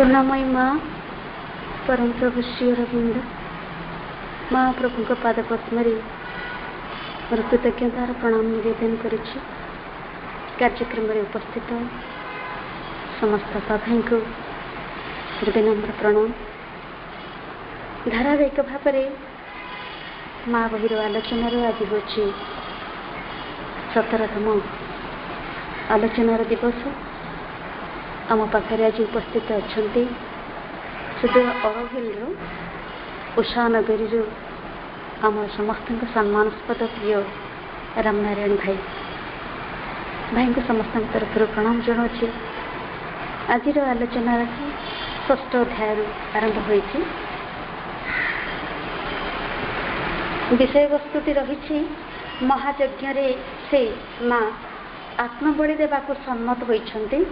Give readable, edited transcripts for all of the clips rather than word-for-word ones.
करुणामयी माँ परम प्रभु श्री अरविंद महाप्रभु को पाद पद्मरे मोर कृतज्ञतार प्रणाम निवेदन करुछि। कार्यक्रम में उपस्थित समस्त भाई को विनम्र प्रणाम। धारावाहिक भाव माँ बहिर आलोचनार आज हूँ 17तम आलोचनार दिवस। आम पाखे आज उपस्थित अच्छा सुदूर अरहिल उषा नगरी आम समस्त सम्मानस्पद प्रिय रामनारायण भाई भाई को समस्त तरफ प्रणाम जनाऊँ। आज आलोचना षष्ठ अध्याय आरंभ होती। विषय वस्तुटी रही महायज्ञ से माँ आत्मबलि देवाक सम्मत होइछन्ति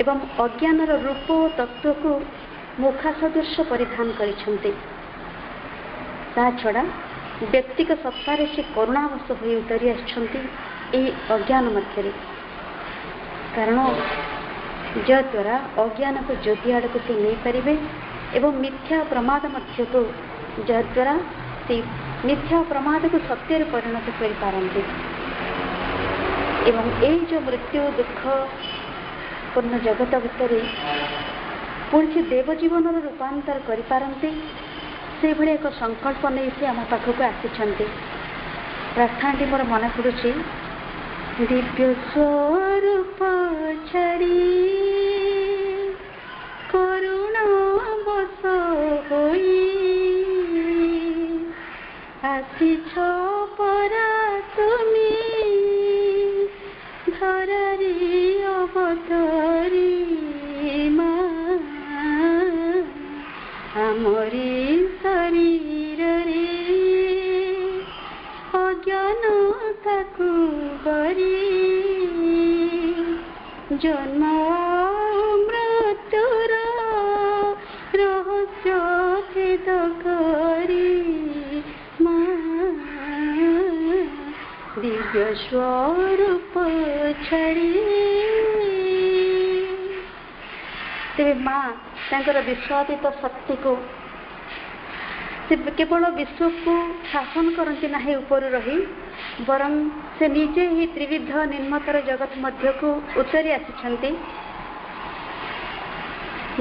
एवं अज्ञानर रूप और तत्व को मुखा सदृश परिधान करिछन्ति। ता छड़ा व्यक्तिगत सत्तार से करुणावश हो उतरी आछन्ति अज्ञान मध्य। कारण जद्वारा अज्ञान को ज्योति आड़ को से नहीं पारे एवं मिथ्या प्रमाद मध्य को जद्वारा से मिथ्या प्रमाद को सत्य परिणत कर पारती एवं ये जो मृत्यु दुख पूर्ण जगत भितर पुणी देव जीवन रूपांतर कर पारती से भली एक संकल्प नहीं से आम पाखक आसी। प्रार्थनाटी मोर मन पड़ुछि दिव्य स्वरूप छाड़ी करुणा बस होई आसीछ परा तुमी धरारी अवतारी माँ आमरी शरीर रे अज्ञान ताकू बरी जन्म मृत्युर रहस्य भेद करी माँ दिव्य स्वरूप छाड़ी। तेरे माँ तांकर विश्वातीत शक्ति को से केवल विश्व को शासन करती ना ऊपर रही बरं से निजे ही त्रिविध निम्नतर जगत मध्य को उतरी आसी।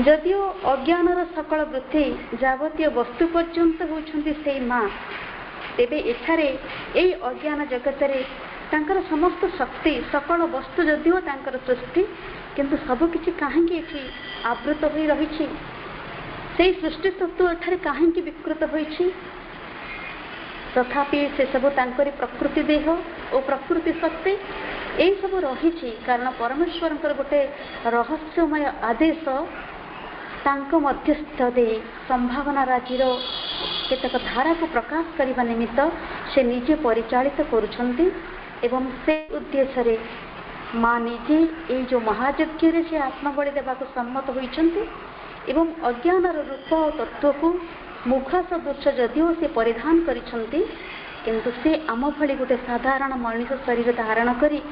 जदिओ अज्ञानर सकल वृत्ति जावतीय वस्तु पर्यंत होउछन्ति से माँ तेबे एठारे एई अज्ञान जगत रे तांकर समस्त शक्ति सकल वस्तु जदिओ तांकर सृष्टि किंतु सबकिछि काहेकि एठी आवृत होई रहिछि से सृष्टि तत्व एठारे काहेकि विकृत होइछि तथापि से सब तांकरी प्रकृति देह और प्रकृति शक्ति यही सब रहिछि। कारण परमेश्वरंकर गोटे रहस्यमय आदेश तांको मध्यस्थ दे संभावना राजीर केतक धारा को प्रकाश करने निमित्त से निजे परिचालित करुछन्ति एवं से उद्देश्य रे माँ निजे ये जो महायज्ञ से आत्मबलि देवाक सम्मत होइछन्ति एवं अज्ञानर रूप और तत्व को मुखा सदृश जदिओ से परिधान करिछन्ति किंतु से आम भली गोटे साधारण मनुष्य शरीर धारण करी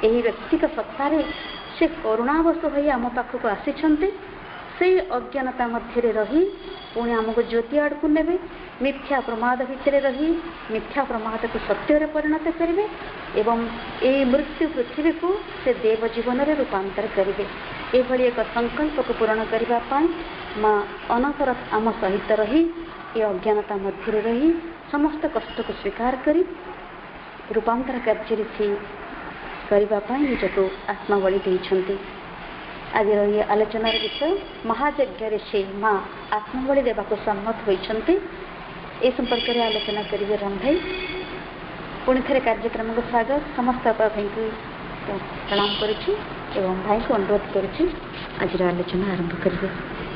एही व्यक्तिगत सत्तार से करुणावश हो आम पाखक आसी से अज्ञानता मध्य रही पुणी आमको ज्योति आड़ को ने मिथ्या प्रमाद भितर रही मिथ्या प्रमाद को सत्य परिणत करेंगे एवं ये मृत्यु पृथ्वी को से देव जीवन में रूपांतर करेंगे। ये एक संकल्प को पूर्ण करने माँ अनवरत आम सहित रही ये अज्ञानता मध्य रही समस्त कष्ट को स्वीकार करी रूपांतर कार्य करने निजको आत्मबलि देइछन्ति। आज ये आलोचनार विषय महायज्ञ से माँ आत्मबलि देवाक सम्मत होइछन्ति। ए संपर्क में आलोचना करेंगे राम भाई। पुणी थे कार्यक्रम को स्वागत समस्त भाई को प्रणाम करुछि एवं भाई को अनुरोध करुछि आज आलोचना आरंभ करेंगे।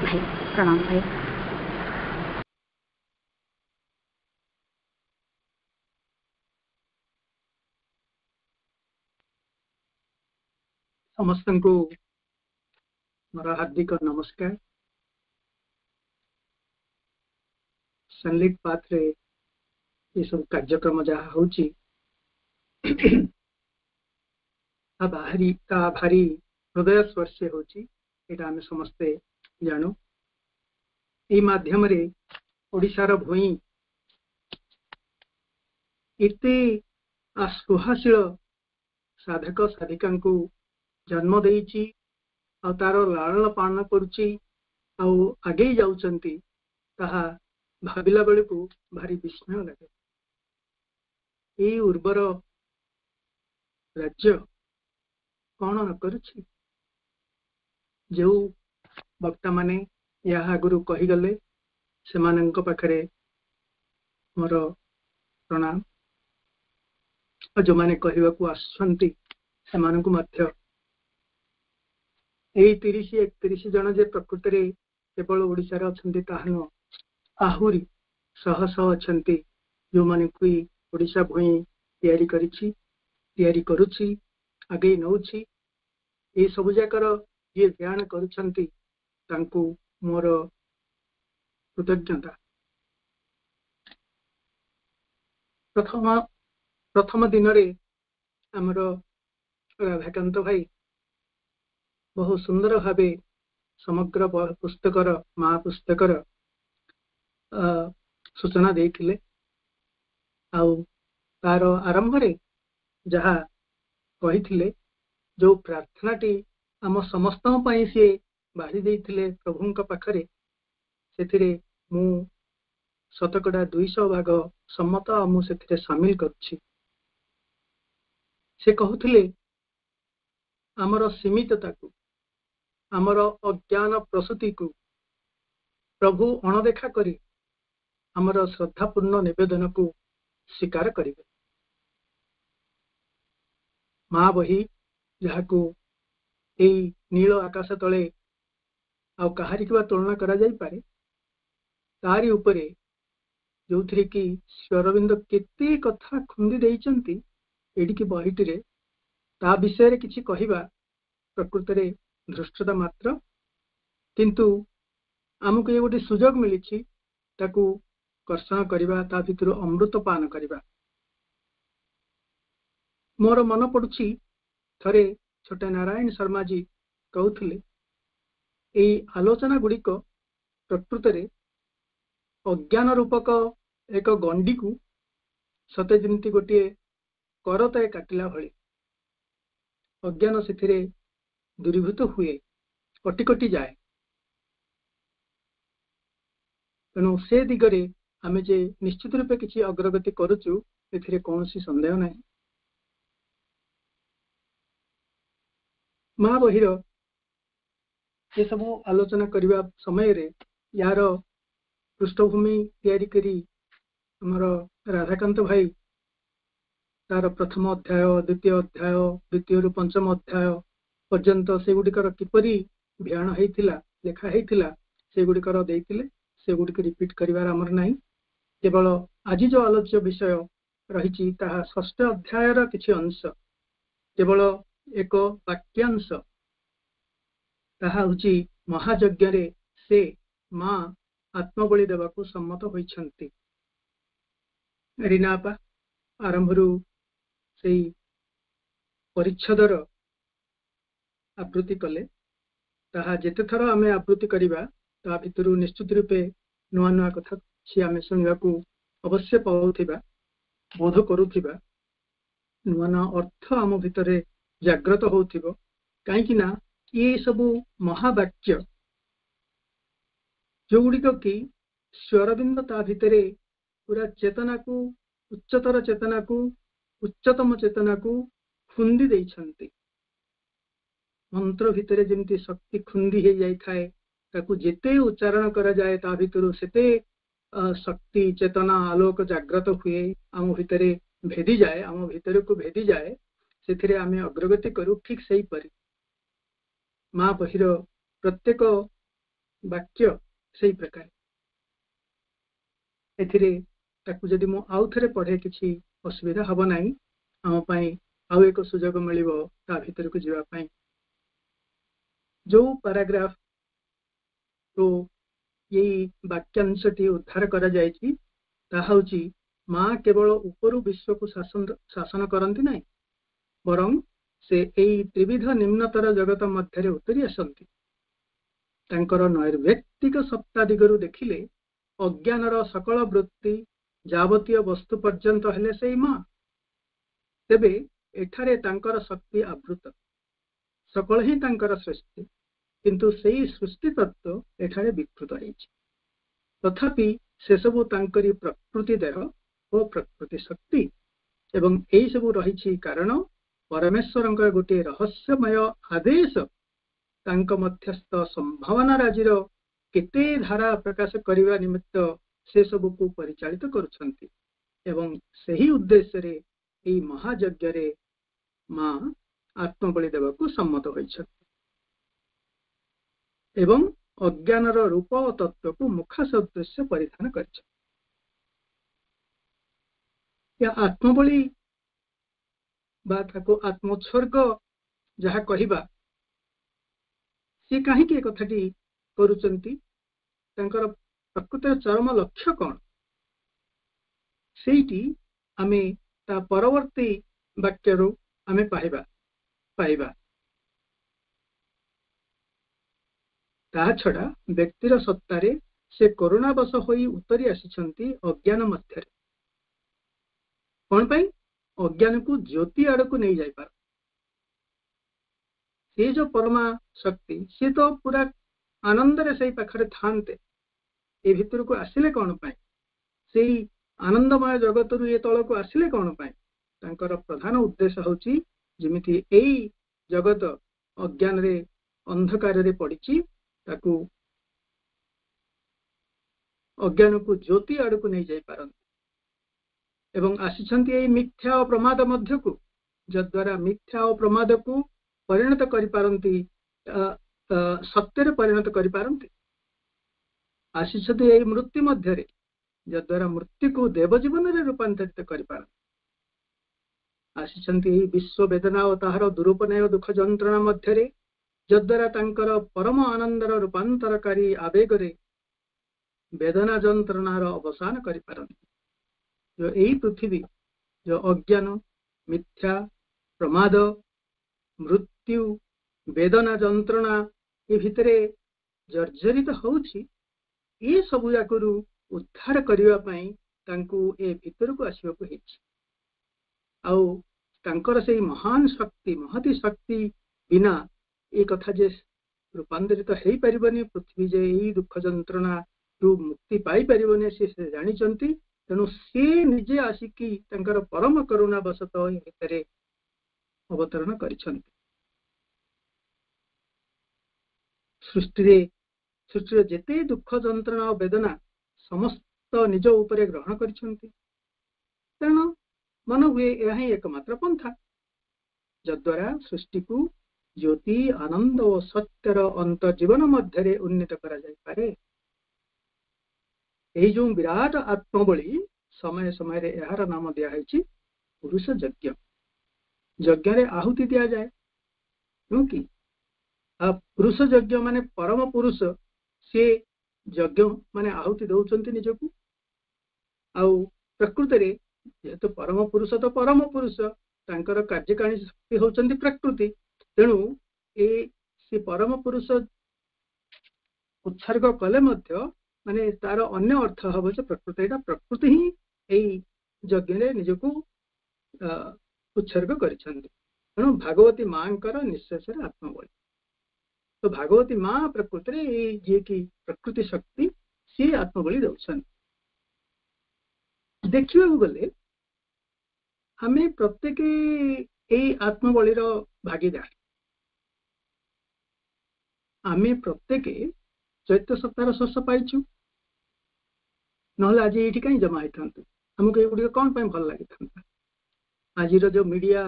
भाई प्रणाम भाई। समस्त को मोर हार्दिक नमस्कार। सनलाइट पाथ रे ये सब कार्यक्रम जहाँ होची भारी हृदय स्पर्श होची एटा आमे समस्ते ଜାଣୁ। এই ମାଧ୍ୟମରେ ଓଡ଼ିଶାର ଭୂଇଁ ଏତେ ସୁହାଶୀଳ ସାଧକ ସାଧିକାଙ୍କୁ ଜନ୍ମ ଦେଇଛି ଆଉ ତାର ଲାଳନ ପାଳନ କରୁଛି ଆଉ ଆଗେଇ ଯାଉଛନ୍ତି, ତାହା ଭାବିଲା ବେଳକୁ ଭାରି ବିସ୍ମୟ ଲାଗେ। এই ଉର୍ବର ରାଜ୍ୟ କଣ ନ କରୁଛି? ଯେଉଁ ବକ୍ତାମାନେ ଏହା ଆଗରୁ କହିଗଲେ ସେମାନଙ୍କ ପାଖରେ ମୋର ପ୍ରଣାମ, ଆଉ ଯେଉଁମାନେ କହିବାକୁ ଆସୁଛନ୍ତି ସେମାନଙ୍କୁ ମଧ୍ୟ। ଏଇ 30-31 ଜଣ ଯେ ପ୍ରକୃତରେ କେବଳ ଓଡ଼ିଶାରେ ଅଛନ୍ତି ତାହା ନୁହଁ, ଆହୁରି ଶହ ଶହ ଅଛନ୍ତି ଯେଉଁମାନଙ୍କୁ ଓଡ଼ିଶା ଭୂଇଁ ତିଆରି କରିଛି, ତିଆରି କରୁଛି, ଆଗେଇ ନେଉଛି। এই ସବୁ ଯାକର ଯିଏ ଧ୍ୟାନ କରୁଛନ୍ତି ତାଙ୍କୁ ମୋର କୃତଜ୍ଞତା। ପ୍ରଥମ ଦିନରେ ଆମର ରାଧାକାନ୍ତ ଭାଇ ବହୁ ସୁନ୍ଦର ଭାବେ ସମଗ୍ର ପୁସ୍ତକର ମହାପୁସ୍ତକର ସୂଚନା ଦେଇଥିଲେ। ଆଉ ତାର ଆରମ୍ଭରେ ଯାହା କହିଥିଲେ, ଯେଉଁ ପ୍ରାର୍ଥନାଟି ଆମ ସମସ୍ତଙ୍କ ପାଇଁ ସିଏ ବାଢ଼ି ଦେଇଥିଲେ ପ୍ରଭୁଙ୍କ ପାଖରେ, ସେଥିରେ ମୁଁ ଶତକଡ଼ା 200% ସମ୍ମତ, ଆଉ ମୁଁ ସେଥିରେ ସାମିଲ କରୁଛି। ସେ କହୁଥିଲେ ଆମର ସୀମିତତାକୁ, ଆମର ଅଜ୍ଞାନ ପ୍ରସୂତିକୁ ପ୍ରଭୁ ଅଣଦେଖା କରି ଆମର ଶ୍ରଦ୍ଧାପୂର୍ଣ୍ଣ ନିବେଦନକୁ ସ୍ୱୀକାର କରିବେ। ମା ବହି ଯାହାକୁ এই ନୀଳ ଆକାଶ ତଳେ ଆଉ କାହାରିକୁ ବା ତୁଳନା କରାଯାଇପାରେ, ତାରି ଉପରେ ଯେଉଁଥିରେ କି ଶ୍ରୀ ଅରବିନ୍ଦ କେତେ କଥା ଖୁନ୍ଦି ଦେଇଛନ୍ତି ଏଡ଼ିକି ବହିଟିରେ, ତା ବିଷୟରେ କିଛି କହିବା ପ୍ରକୃତରେ ଧୃଷ୍ଟତା ମାତ୍ର। କିନ୍ତୁ ଆମକୁ ଏ ଗୋଟେ ସୁଯୋଗ ମିଳିଛି ତାକୁ କର୍ଷଣ କରିବା, ତା ଭିତରୁ ଅମୃତ ପାନ କରିବା। ମୋର ମନେ ପଡୁଛି ଥରେ ଛୋଟେ ନାରାୟଣ ଶର୍ମାଜୀ କହୁଥିଲେ, এই ଆଲୋଚନା ଗୁଡ଼ିକ ପ୍ରକୃତରେ ଅଜ୍ଞାନ ରୂପକ ଏକ ଗଣ୍ଡିକୁ ସତେ ଯେମିତି ଗୋଟିଏ କରତାରେ କାଟିଲା ଭଳି ଅଜ୍ଞାନ ସେଥିରେ ଦୂରୀଭୂତ ହୁଏ, କଟି କଟି ଯାଏ। ତେଣୁ ସେ ଦିଗରେ ଆମେ ଯେ ନିଶ୍ଚିତ ରୂପେ କିଛି ଅଗ୍ରଗତି କରୁଛୁ ଏଥିରେ କୌଣସି ସନ୍ଦେହ ନାହିଁ। ମା ବହିର ଏସବୁ ଆଲୋଚନା କରିବା ସମୟରେ ଏହାର ପୃଷ୍ଠଭୂମି ତିଆରି କରି ଆମର ରାଧାକାନ୍ତ ଭାଇ ତାର ପ୍ରଥମ ଅଧ୍ୟାୟ, ଦ୍ୱିତୀୟ ଅଧ୍ୟାୟ, ଦ୍ୱିତୀୟରୁ ପଞ୍ଚମ ଅଧ୍ୟାୟ ପର୍ଯ୍ୟନ୍ତ ସେଗୁଡ଼ିକର କିପରି ଭିଆଣ ହେଇଥିଲା, ଲେଖା ହେଇଥିଲା, ସେଗୁଡ଼ିକର ଦେଇଥିଲେ। ସେଗୁଡ଼ିକୁ ରିପିଟ୍ କରିବାର ଆମର ନାହିଁ। କେବଳ ଆଜି ଯେଉଁ ଆଲୋଚ୍ୟ ବିଷୟ ରହିଛି ତାହା 6ଠ ଅଧ୍ୟାୟର କିଛି ଅଂଶ, କେବଳ ଏକ ବାକ୍ୟାଂଶ। ତାହା ହେଉଛି ମହାଯଜ୍ଞରେ ସେ ମା ଆତ୍ମବଳି ଦେବାକୁ ସମ୍ମତ ହୋଇଛନ୍ତି। ରୀନାପା ଆରମ୍ଭରୁ ସେଇ ପରିଚ୍ଛଦର ଆବୃତ୍ତି କଲେ। ତାହା ଯେତେ ଥର ଆମେ ଆବୃତ୍ତି କରିବା ତା ଭିତରୁ ନିଶ୍ଚିତ ରୂପେ ନୂଆ ନୂଆ କଥା କିଛି ଆମେ ଶୁଣିବାକୁ ଅବଶ୍ୟ ପାଉଥିବା, ବୋଧ କରୁଥିବା, ନୂଆ ନୂଆ ଅର୍ଥ ଆମ ଭିତରେ ଜାଗ୍ରତ ହେଉଥିବ। କାହିଁକି ନା ଏ ସବୁ ମହାବାକ୍ୟ ଯେଉଁଗୁଡ଼ିକ କି ଶ୍ରୀ ଅରବିନ୍ଦ ତା ଭିତରେ ପୁରା ଚେତନାକୁ, ଉଚ୍ଚତର ଚେତନାକୁ, ଉଚ୍ଚତମ ଚେତନାକୁ ଖୁନ୍ଦି ଦେଇଛନ୍ତି। ମନ୍ତ୍ର ଭିତରେ ଯେମିତି ଶକ୍ତି ଖୁନ୍ଦି ହେଇଯାଇଥାଏ, ତାକୁ ଯେତେ ଉଚ୍ଚାରଣ କରାଯାଏ ତା ଭିତରୁ ସେତେ ଶକ୍ତି, ଚେତନା, ଆଲୋକ ଜାଗ୍ରତ ହୁଏ, ଆମ ଭିତରେ ଭେଦିଯାଏ, ଆମ ଭିତରକୁ ଭେଦିଯାଏ। ସେଥିରେ ଆମେ ଅଗ୍ରଗତି କରୁ। ଠିକ୍ ସେହିପରି ମା ବହିର ପ୍ରତ୍ୟେକ ବାକ୍ୟ ସେଇ ପ୍ରକାର। ଏଥିରେ ତାକୁ ଯଦି ମୁଁ ଆଉ ଥରେ ପଢ଼େ କିଛି ଅସୁବିଧା ହେବ ନାହିଁ। ଆମ ପାଇଁ ଆଉ ଏକ ସୁଯୋଗ ମିଳିବ ତା ଭିତରକୁ ଯିବା ପାଇଁ। ଯେଉଁ ପାରାଗ୍ରାଫ ଏଇ ବାକ୍ୟାଂଶଟି ଉଦ୍ଧାର କରାଯାଇଛି ତାହା ହେଉଛି, ମା କେବଳ ଉପରୁ ବିଶ୍ୱକୁ ଶାସନ କରନ୍ତି ନାହିଁ, ବରଂ ସେ ଏଇ ତ୍ରିବିଧ ନିମ୍ନତର ଜଗତ ମଧ୍ୟରେ ଉତରି ଆସନ୍ତି। ତାଙ୍କର ନୈର୍ବ୍ୟକ୍ତିକ ସତ୍ତା ଦିଗରୁ ଦେଖିଲେ ଅଜ୍ଞାନର ସକଳ ବୃତ୍ତି ଯାବତୀୟ ବସ୍ତୁ ପର୍ଯ୍ୟନ୍ତ ହେଲେ ସେଇ ମା। ତେବେ ଏଠାରେ ତାଙ୍କର ଶକ୍ତି ଆବୃତ, ସକଳ ହିଁ ତାଙ୍କର ସୃଷ୍ଟି, କିନ୍ତୁ ସେଇ ସୃଷ୍ଟି ତତ୍ତ୍ୱ ଏଠାରେ ବିକୃତ ହେଇଛି। ତଥାପି ସେସବୁ ତାଙ୍କରି ପ୍ରକୃତି ଦେହ ଓ ପ୍ରକୃତି ଶକ୍ତି ଏବଂ ଏଇ ସବୁ ରହିଛି କାରଣ ପରମେଶ୍ୱରଙ୍କର ଗୋଟିଏ ରହସ୍ୟମୟ ଆଦେଶ ତାଙ୍କ ମଧ୍ୟସ୍ଥ ସମ୍ଭାବନା ରାଜିର କେତେ ଧାରା ପ୍ରକାଶ କରିବା ନିମିତ୍ତ ସେ ସବୁକୁ ପରିଚାଳିତ କରୁଛନ୍ତି ଏବଂ ସେହି ଉଦ୍ଦେଶ୍ୟରେ ଏହି ମହାଯଜ୍ଞରେ ମା ଆତ୍ମବଳି ଦେବାକୁ ସମ୍ମତ ହୋଇଛନ୍ତି ଏବଂ ଅଜ୍ଞାନର ରୂପ ଓ ତତ୍ତ୍ୱକୁ ମୁଖା ସଦୃଶ୍ୟ ପରିଧାନ କରିଛନ୍ତି। ଆତ୍ମବଳି ବା ତାକୁ ଆତ୍ମୋତ୍ସର୍ଗ ଯାହା କହିବା, ସେ କାହିଁକି ଏ କଥାଟି କରୁଛନ୍ତି, ତାଙ୍କର ପ୍ରକୃତିର ଚରମ ଲକ୍ଷ୍ୟ କ'ଣ, ସେଇଟି ଆମେ ତା ପରବର୍ତ୍ତୀ ବାକ୍ୟରୁ ଆମେ ପାଇବା। ତାହା ଛଡ଼ା ବ୍ୟକ୍ତିର ସତ୍ତାରେ ସେ କରୁଣାବଶ ହୋଇ ଉତରି ଆସିଛନ୍ତି ଅଜ୍ଞାନ ମଧ୍ୟରେ। କ'ଣ ପାଇଁ? ଅଜ୍ଞାନକୁ ଜ୍ୟୋତି ଆଡ଼କୁ ନେଇ ଯାଇପାର। ସେ ଯୋଉ ପରମା ଶକ୍ତି, ସିଏ ତ ପୁରା ଆନନ୍ଦରେ ସେଇ ପାଖରେ ଥାନ୍ତେ, ଏ ଭିତରକୁ ଆସିଲେ କ'ଣ ପାଇଁ? ସେଇ ଆନନ୍ଦମୟ ଜଗତରୁ ଏ ତଳକୁ ଆସିଲେ କ'ଣ ପାଇଁ? ତାଙ୍କର ପ୍ରଧାନ ଉଦ୍ଦେଶ୍ୟ ହେଉଛି ଯେମିତି ଏଇ ଜଗତ ଅଜ୍ଞାନରେ ଅନ୍ଧକାରରେ ପଡ଼ିଛି, ତାକୁ ଅଜ୍ଞାନକୁ ଜ୍ୟୋତି ଆଡ଼କୁ ନେଇ ଯାଇପାରନ୍ତି ଏବଂ ଆସିଛନ୍ତି ଏଇ ମିଥ୍ୟା ଓ ପ୍ରମାଦ ମଧ୍ୟକୁ, ଯଦ୍ୱାରା ମିଥ୍ୟା ଓ ପ୍ରମାଦକୁ ପରିଣତ କରିପାରନ୍ତି, ସତ୍ୟରେ ପରିଣତ କରିପାରନ୍ତି। ଆସିଛନ୍ତି ଏଇ ମୃତ୍ୟୁ ମଧ୍ୟରେ, ଯଦ୍ୱାରା ମୃତ୍ୟୁକୁ ଦେବ ଜୀବନରେ ରୂପାନ୍ତରିତ କରିପାରନ୍ତି। ଆସିଛନ୍ତି ଏହି ବିଶ୍ୱ ବେଦନା ଓ ତାହାର ଦୁରୁପନୟ ଦୁଃଖ ଯନ୍ତ୍ରଣା ମଧ୍ୟରେ, ଯଦ୍ୱାରା ତାଙ୍କର ପରମ ଆନନ୍ଦର ରୂପାନ୍ତରକାରୀ ଆବେଗରେ ବେଦନା ଯନ୍ତ୍ରଣାର ଅବସାନ କରିପାରନ୍ତି। ଏଇ ପୃଥିବୀ ଯୋଉ ଅଜ୍ଞାନ, ମିଥ୍ୟା, ପ୍ରମାଦ, ମୃତ୍ୟୁ, ବେଦନା ଯନ୍ତ୍ରଣା ଏ ଭିତରେ ଜର୍ଜରିତ ହେଉଛି, ଏ ସବୁ ଯାକରୁ ଉଦ୍ଧାର କରିବା ପାଇଁ ତାଙ୍କୁ ଏ ଭିତରକୁ ଆସିବାକୁ ହେଇଛି। ଆଉ ତାଙ୍କର ସେଇ ମହାନ ଶକ୍ତି, ମହତି ଶକ୍ତି ବିନା ଏ କଥା ଯେ ରୂପାନ୍ତରିତ ହେଇପାରିବନି, ପୃଥିବୀ ଯେ ଏଇ ଦୁଃଖ ଯନ୍ତ୍ରଣାରୁ ମୁକ୍ତି ପାଇପାରିବନି, ସେ ଜାଣିଛନ୍ତି। ତେଣୁ ସେ ନିଜେ ଆସିକି ତାଙ୍କର ପରମ କରୁଣା ବଶତଃ ଏ ଭିତରେ ଅବତରଣ କରିଛନ୍ତି। ସୃଷ୍ଟିରେ ଯେତେ ଦୁଃଖ ଯନ୍ତ୍ରଣା ଓ ବେଦନା ସମସ୍ତ ନିଜ ଉପରେ ଗ୍ରହଣ କରିଛନ୍ତି। ତେଣୁ ମନ ହୁଏ ଏହା ହିଁ ଏକମାତ୍ର ପନ୍ଥା, ଯଦ୍ୱାରା ସୃଷ୍ଟିକୁ ଜ୍ୟୋତି, ଆନନ୍ଦ ଓ ସତ୍ୟର ଅନ୍ତର୍ଜୀବନ ମଧ୍ୟରେ ଉନ୍ନୀତ କରାଯାଇପାରେ। ଏହି ଯେଉଁ ବିରାଟ ଆତ୍ମବଳି, ସମୟ ସମୟରେ ଏହାର ନାମ ଦିଆହେଇଛି ପୁରୁଷ ଯଜ୍ଞ। ଯଜ୍ଞରେ ଆହୁତି ଦିଆଯାଏ, କି ପୁରୁଷ ଯଜ୍ଞ ମାନେ ପରମ ପୁରୁଷ, ସେ ଯଜ୍ଞ ମାନେ ଆହୁତି ଦଉଛନ୍ତି ନିଜକୁ। ଆଉ ପ୍ରକୃତରେ ଯେହେତୁ ପରମ ପୁରୁଷ ତ ପରମ ପୁରୁଷ, ତାଙ୍କର କାର୍ଯ୍ୟକାରୀ ଶକ୍ତି ହଉଛନ୍ତି ପ୍ରକୃତି। ତେଣୁ ସେ ପରମ ପୁରୁଷ ଉତ୍ସର୍ଗ କଲେ ମଧ୍ୟ ମାନେ ତାର ଅନ୍ୟ ଅର୍ଥ ହବ ଯେ ପ୍ରକୃତି, ଏଇଟା ପ୍ରକୃତି ହିଁ ଏଇ ଯଜ୍ଞରେ ନିଜକୁ ଉତ୍ସର୍ଗ କରିଛନ୍ତି। ତେଣୁ ଭାଗବତୀ ମାଙ୍କର ନିଃଶ୍ୱାସରେ ଆତ୍ମବଳି। ତ ଭାଗବତୀ ମା ପ୍ରକୃତିରେ ଏଇ ଯିଏକି ପ୍ରକୃତି ଶକ୍ତି, ସିଏ ଆତ୍ମବଳି ଦେଉଛନ୍ତି। ଦେଖିବାକୁ ଗଲେ ଆମେ ପ୍ରତ୍ୟେକ ଏଇ ଆତ୍ମବଳିର ଭାଗିଦାର। ଆମେ ପ୍ରତ୍ୟେକ ଚୈତ୍ର ସପ୍ତାହର ଶସ୍ୟ ପାଇଛୁ, ନହେଲେ ଆଜି ଏଇଠି କାହିଁ ଜମା ହେଇଥାନ୍ତୁ? ଆମକୁ ଏଗୁଡିକ କ'ଣ ପାଇଁ ଭଲ ଲାଗିଥାନ୍ତା? ଆଜିର ଯୋଉ ମିଡିଆ,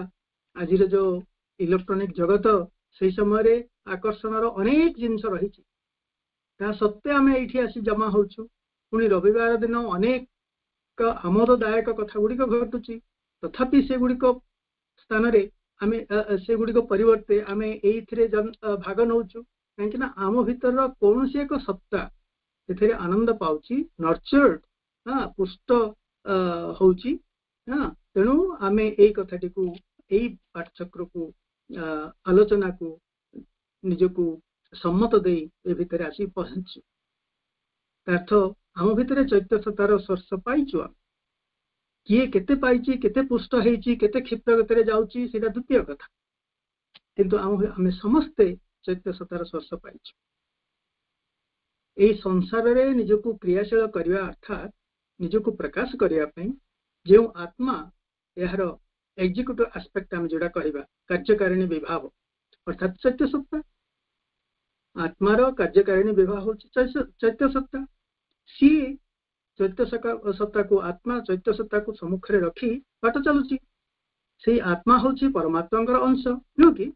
ଆଜିର ଯୋଉ ଇଲେକ୍ଟ୍ରୋନିକ ଜଗତ, ସେଇ ସମୟରେ ଆକର୍ଷଣର ଅନେକ ଜିନିଷ ରହିଛି, ତାହା ସତ୍ତ୍ୱେ ଆମେ ଏଇଠି ଆସି ଜମା ହଉଛୁ। ପୁଣି ରବିବାର ଦିନ ଅନେକ ଆମୋଦଦାୟକ କଥା ଗୁଡିକ ଘଟୁଛି, ତଥାପି ସେଗୁଡିକ ସ୍ଥାନରେ ଆମେ ସେଗୁଡିକ ପରିବର୍ତ୍ତେ ଆମେ ଏଇଥିରେ ଭାଗ ନଉଛୁ। କାହିଁକି ନା ଆମ ଭିତରର କୌଣସି ଏକ ସତ୍ତା ଏଥିରେ ଆନନ୍ଦ ପାଉଛି, ନର୍ଚର୍ଡ, ପୁଷ୍ଟ ହଉଛି। ତେଣୁ ଆମେ ଏଇ କଥାଟିକୁ, ଏଇ ପାଠଚକ୍ରକୁ, ଆଲୋଚନାକୁ ନିଜକୁ ସମ୍ମତ ଦେଇ ଏ ଭିତରେ ଆସି ପହଞ୍ଚୁ। ଅର୍ଥ ଆମ ଭିତରେ ଚୈତ୍ୟ ସତ୍ତାର ସ୍ପର୍ଶ ପାଇଛୁ। କିଏ କେତେ ପାଇଛି, କେତେ ପୁଷ୍ଟ ହେଇଛି, କେତେ କ୍ଷିପ୍ରଗତିରେ ଯାଉଛି ସେଇଟା ଦ୍ୱିତୀୟ କଥା, କିନ୍ତୁ ଆମେ ସମସ୍ତେ ଚୈତ୍ୟ ସତ୍ତାର ସ୍ପର୍ଶ ପାଇଛୁ। ଏହି ସଂସାରରେ ନିଜକୁ କ୍ରିୟାଶୀଳ କରିବା ଅର୍ଥାତ୍ ନିଜକୁ ପ୍ରକାଶ କରିବା ପାଇଁ ଯେଉଁ ଆତ୍ମା ଏହାର ଏକ୍ଜିକ୍ୟୁଟିଭ ଆସ୍ପେକ୍ଟ ଆମେ ଯୋଉଟା କହିବା କାର୍ଯ୍ୟକାରିଣୀ ବିଭାବ ଅର୍ଥାତ୍ ଚୈତ୍ୟ ସତ୍ତା, ଆତ୍ମାର କାର୍ଯ୍ୟକାରିଣୀ ବିଭାବ ହଉଛି ଚୈତ୍ୟ ସତ୍ତା। ସିଏ ଚୈତ୍ୟ ସତ୍ତାକୁ ଆତ୍ମା ଚୈତ୍ୟ ସତ୍ତାକୁ ସମ୍ମୁଖରେ ରଖି ବାଟ ଚାଲୁଛି। ସେଇ ଆତ୍ମା ହଉଛି ପରମାତ୍ମାଙ୍କର ଅଂଶ, ନୁହେଁ କି?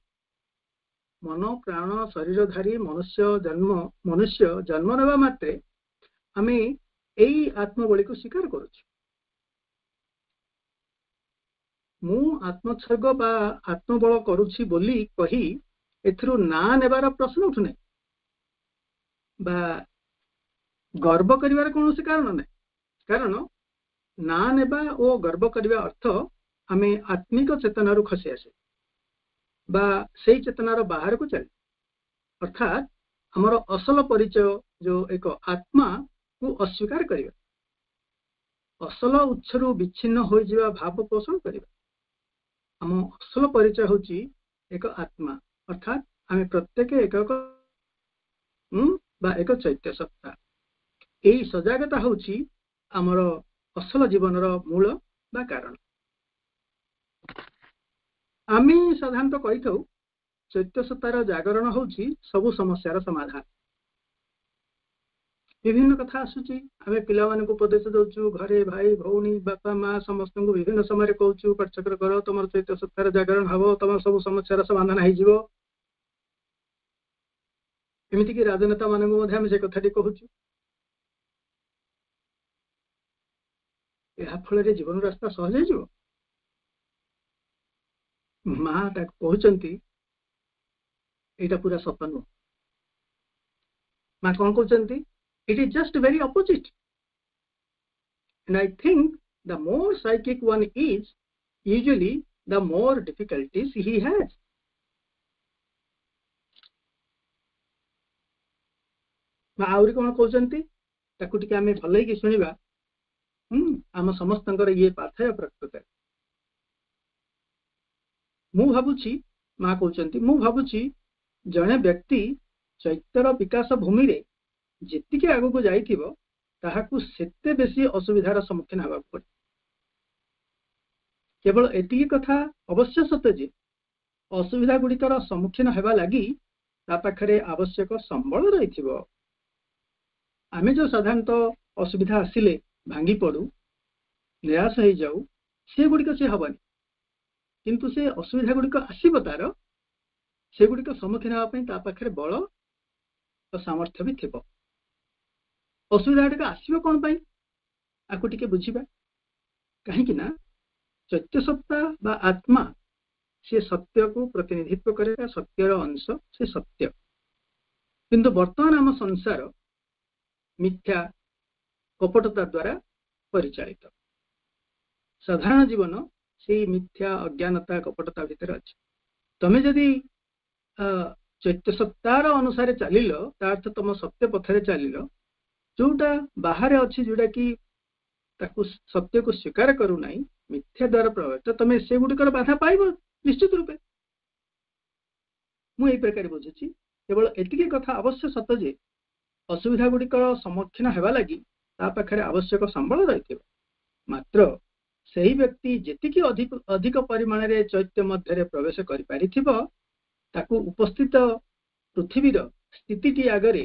ମନ ପ୍ରାଣ ଶରୀରଧାରୀ ମନୁଷ୍ୟ ଜନ୍ମ ନେବା ମାତ୍ରେ ଆମେ ଏଇ ଆତ୍ମବଳୀକୁ ସ୍ୱୀକାର କରୁଛୁ। ମୁଁ ଆତ୍ମୋତ୍ସର୍ଗ ବା ଆତ୍ମବଳ କରୁଛି ବୋଲି କହି ଏଥିରୁ ନାଁ ନେବାର ପ୍ରଶ୍ନ ଉଠୁନାହିଁ ବା ଗର୍ବ କରିବାର କୌଣସି କାରଣ ନାହିଁ। କାରଣ ନାଁ ନେବା ଓ ଗର୍ବ କରିବା ଅର୍ଥ ଆମେ ଆତ୍ମିକ ଚେତନାରୁ ଖସି ଆସେ ବା ସେଇ ଚେତନାର ବାହାରକୁ ଚାଲେ, ଅର୍ଥାତ୍ ଆମର ଅସଲ ପରିଚୟ ଯୋଉ ଏକ ଆତ୍ମାକୁ ଅସ୍ୱୀକାର କରିବା, ଅସଲ ଉତ୍ସରୁ ବିଚ୍ଛିନ୍ନ ହୋଇଯିବା ଭାବ ପୋଷଣ କରିବା। ଆମ ଅସଲ ପରିଚୟ ହେଉଛି ଏକ ଆତ୍ମା, ଅର୍ଥାତ୍ ଆମେ ପ୍ରତ୍ୟେକ ଏକ ଚୈତ୍ୟ ସତ୍ତା। ଏହି ସଜାଗତା ହେଉଛି ଆମର ଅସଲ ଜୀବନର ମୂଳ ବା କାରଣ। ଆମେ ସାଧାରଣତଃ କହିଥାଉ ଚୈତ୍ୟ ସତ୍ତାର ଜାଗରଣ ହେଉଛି ସବୁ ସମସ୍ୟାର ସମାଧାନ। ବିଭିନ୍ନ କଥା ଆସୁଛି, ଆମେ ପିଲାମାନଙ୍କୁ ଉପଦେଶ ଦଉଛୁ, ଘରେ ଭାଇ ଭଉଣୀ ବାପା ମା ସମସ୍ତଙ୍କୁ ବିଭିନ୍ନ ସମୟରେ କହୁଛୁ ପାଠଚକ୍ର କର, ତମର ଚୈତ୍ୟ ସତ୍ତାର ଜାଗରଣ ହବ, ତମର ସବୁ ସମସ୍ୟାର ସମାଧାନ ହେଇଯିବ। ଏମିତିକି ରାଜନେତା ମାନଙ୍କୁ ମଧ୍ୟ ଆମେ ସେ କଥାଟି କହୁଛୁ। ଏହା ଫଳରେ ଜୀବନ ରାସ୍ତା ସହଜ ହେଇଯିବ? ମା ତାକୁ କହୁଛନ୍ତି ଏଇଟା ପୁରା ସତ ନୁହଁ। ମା କଣ କହୁଛନ୍ତି? It is just very opposite. And I think the more psychic one is, usually the more difficulties he has. ମା ଆହୁରି କଣ କହୁଛନ୍ତି ତାକୁ ଟିକେ ଆମେ ଭଲକି ଶୁଣିବା। ଆମ ସମସ୍ତଙ୍କର ଇଏ ପାଥେୟ ପ୍ରକୃତରେ। ମୁଁ ଭାବୁଛି, ମା କହୁଛନ୍ତି, ମୁଁ ଭାବୁଛି ଜଣେ ବ୍ୟକ୍ତି ଚୈତ୍ୟର ବିକାଶ ଭୂମିରେ ଯେତିକି ଆଗକୁ ଯାଇଥିବ ତାହାକୁ ସେତେ ବେଶୀ ଅସୁବିଧାର ସମ୍ମୁଖୀନ ହେବାକୁ ପଡେ। କେବଳ ଏତିକି କଥା ଅବଶ୍ୟ ସତ୍ୟ ଯେ ଅସୁବିଧା ଗୁଡ଼ିକର ସମ୍ମୁଖୀନ ହେବା ଲାଗି ତା ପାଖରେ ଆବଶ୍ୟକ ସମ୍ବଳ ରହିଥିବ। ଆମେ ଯୋଉ ସାଧାରଣତଃ ଅସୁବିଧା ଆସିଲେ ଭାଙ୍ଗି ପଡୁ, ନିରାଶ ହେଇଯାଉ, ସେଗୁଡ଼ିକ ସେ ହବନି, କିନ୍ତୁ ସେ ଅସୁବିଧା ଗୁଡ଼ିକ ଆସିବ, ତାର ସେଗୁଡ଼ିକ ସମ୍ମୁଖୀନ ହେବା ପାଇଁ ତା ପାଖରେ ବଳ ଓ ସାମର୍ଥ୍ୟ ବି ଥିବ। ଅସୁବିଧା ଗୁଡ଼ିକ ଆସିବ କଣ ପାଇଁ ଆକୁ ଟିକେ ବୁଝିବା। କାହିଁକି ନା ଚୈତ୍ୟ ସତ୍ତା ବା ଆତ୍ମା ସେ ସତ୍ୟକୁ ପ୍ରତିନିଧିତ୍ୱ କରେ, ସତ୍ୟର ଅଂଶ, ସେ ସତ୍ୟ। କିନ୍ତୁ ବର୍ତ୍ତମାନ ଆମ ସଂସାର ମିଥ୍ୟା କପଟତା ଦ୍ୱାରା ପରିଚାଳିତ। ସାଧାରଣ ଜୀବନ ସେଇ ମିଥ୍ୟା ଅଜ୍ଞାନତା କପଟତା ଭିତରେ ଅଛି। ତମେ ଯଦି ଚୈତ୍ୟ ସତ୍ତାର ଅନୁସାରେ ଚାଲିଲ, ତା ଅର୍ଥ ତମ ସତ୍ୟ ପଥରେ ଚାଲିଲ, ଯୋଉଟା ବାହାରେ ଅଛି, ଯୋଉଟା କି ତାକୁ ସତ୍ୟକୁ ସ୍ୱୀକାର କରୁନାହିଁ, ମିଥ୍ୟା ଦ୍ୱାରା ପ୍ରଭାବିତ, ତମେ ସେଗୁଡ଼ିକର ବାଧା ପାଇବ ନିଶ୍ଚିତ ରୂପେ। ମୁଁ ଏଇ ପ୍ରକାର ବୁଝୁଛି। କେବଳ ଏତିକି କଥା ଅବଶ୍ୟ ସତ ଯେ ଅସୁବିଧା ଗୁଡ଼ିକର ସମ୍ମୁଖୀନ ହେବା ଲାଗି ତା ପାଖରେ ଆବଶ୍ୟକ ସମ୍ବଳ ରହିଥିବ। ମାତ୍ର ସେହି ବ୍ୟକ୍ତି ଯେତିକି ଅଧିକ ପରିମାଣରେ ଚୈତ୍ୟ ମଧ୍ୟରେ ପ୍ରବେଶ କରିପାରିଥିବ, ତାକୁ ଉପସ୍ଥିତ ପୃଥିବୀର ସ୍ଥିତିଟି ଆଗରେ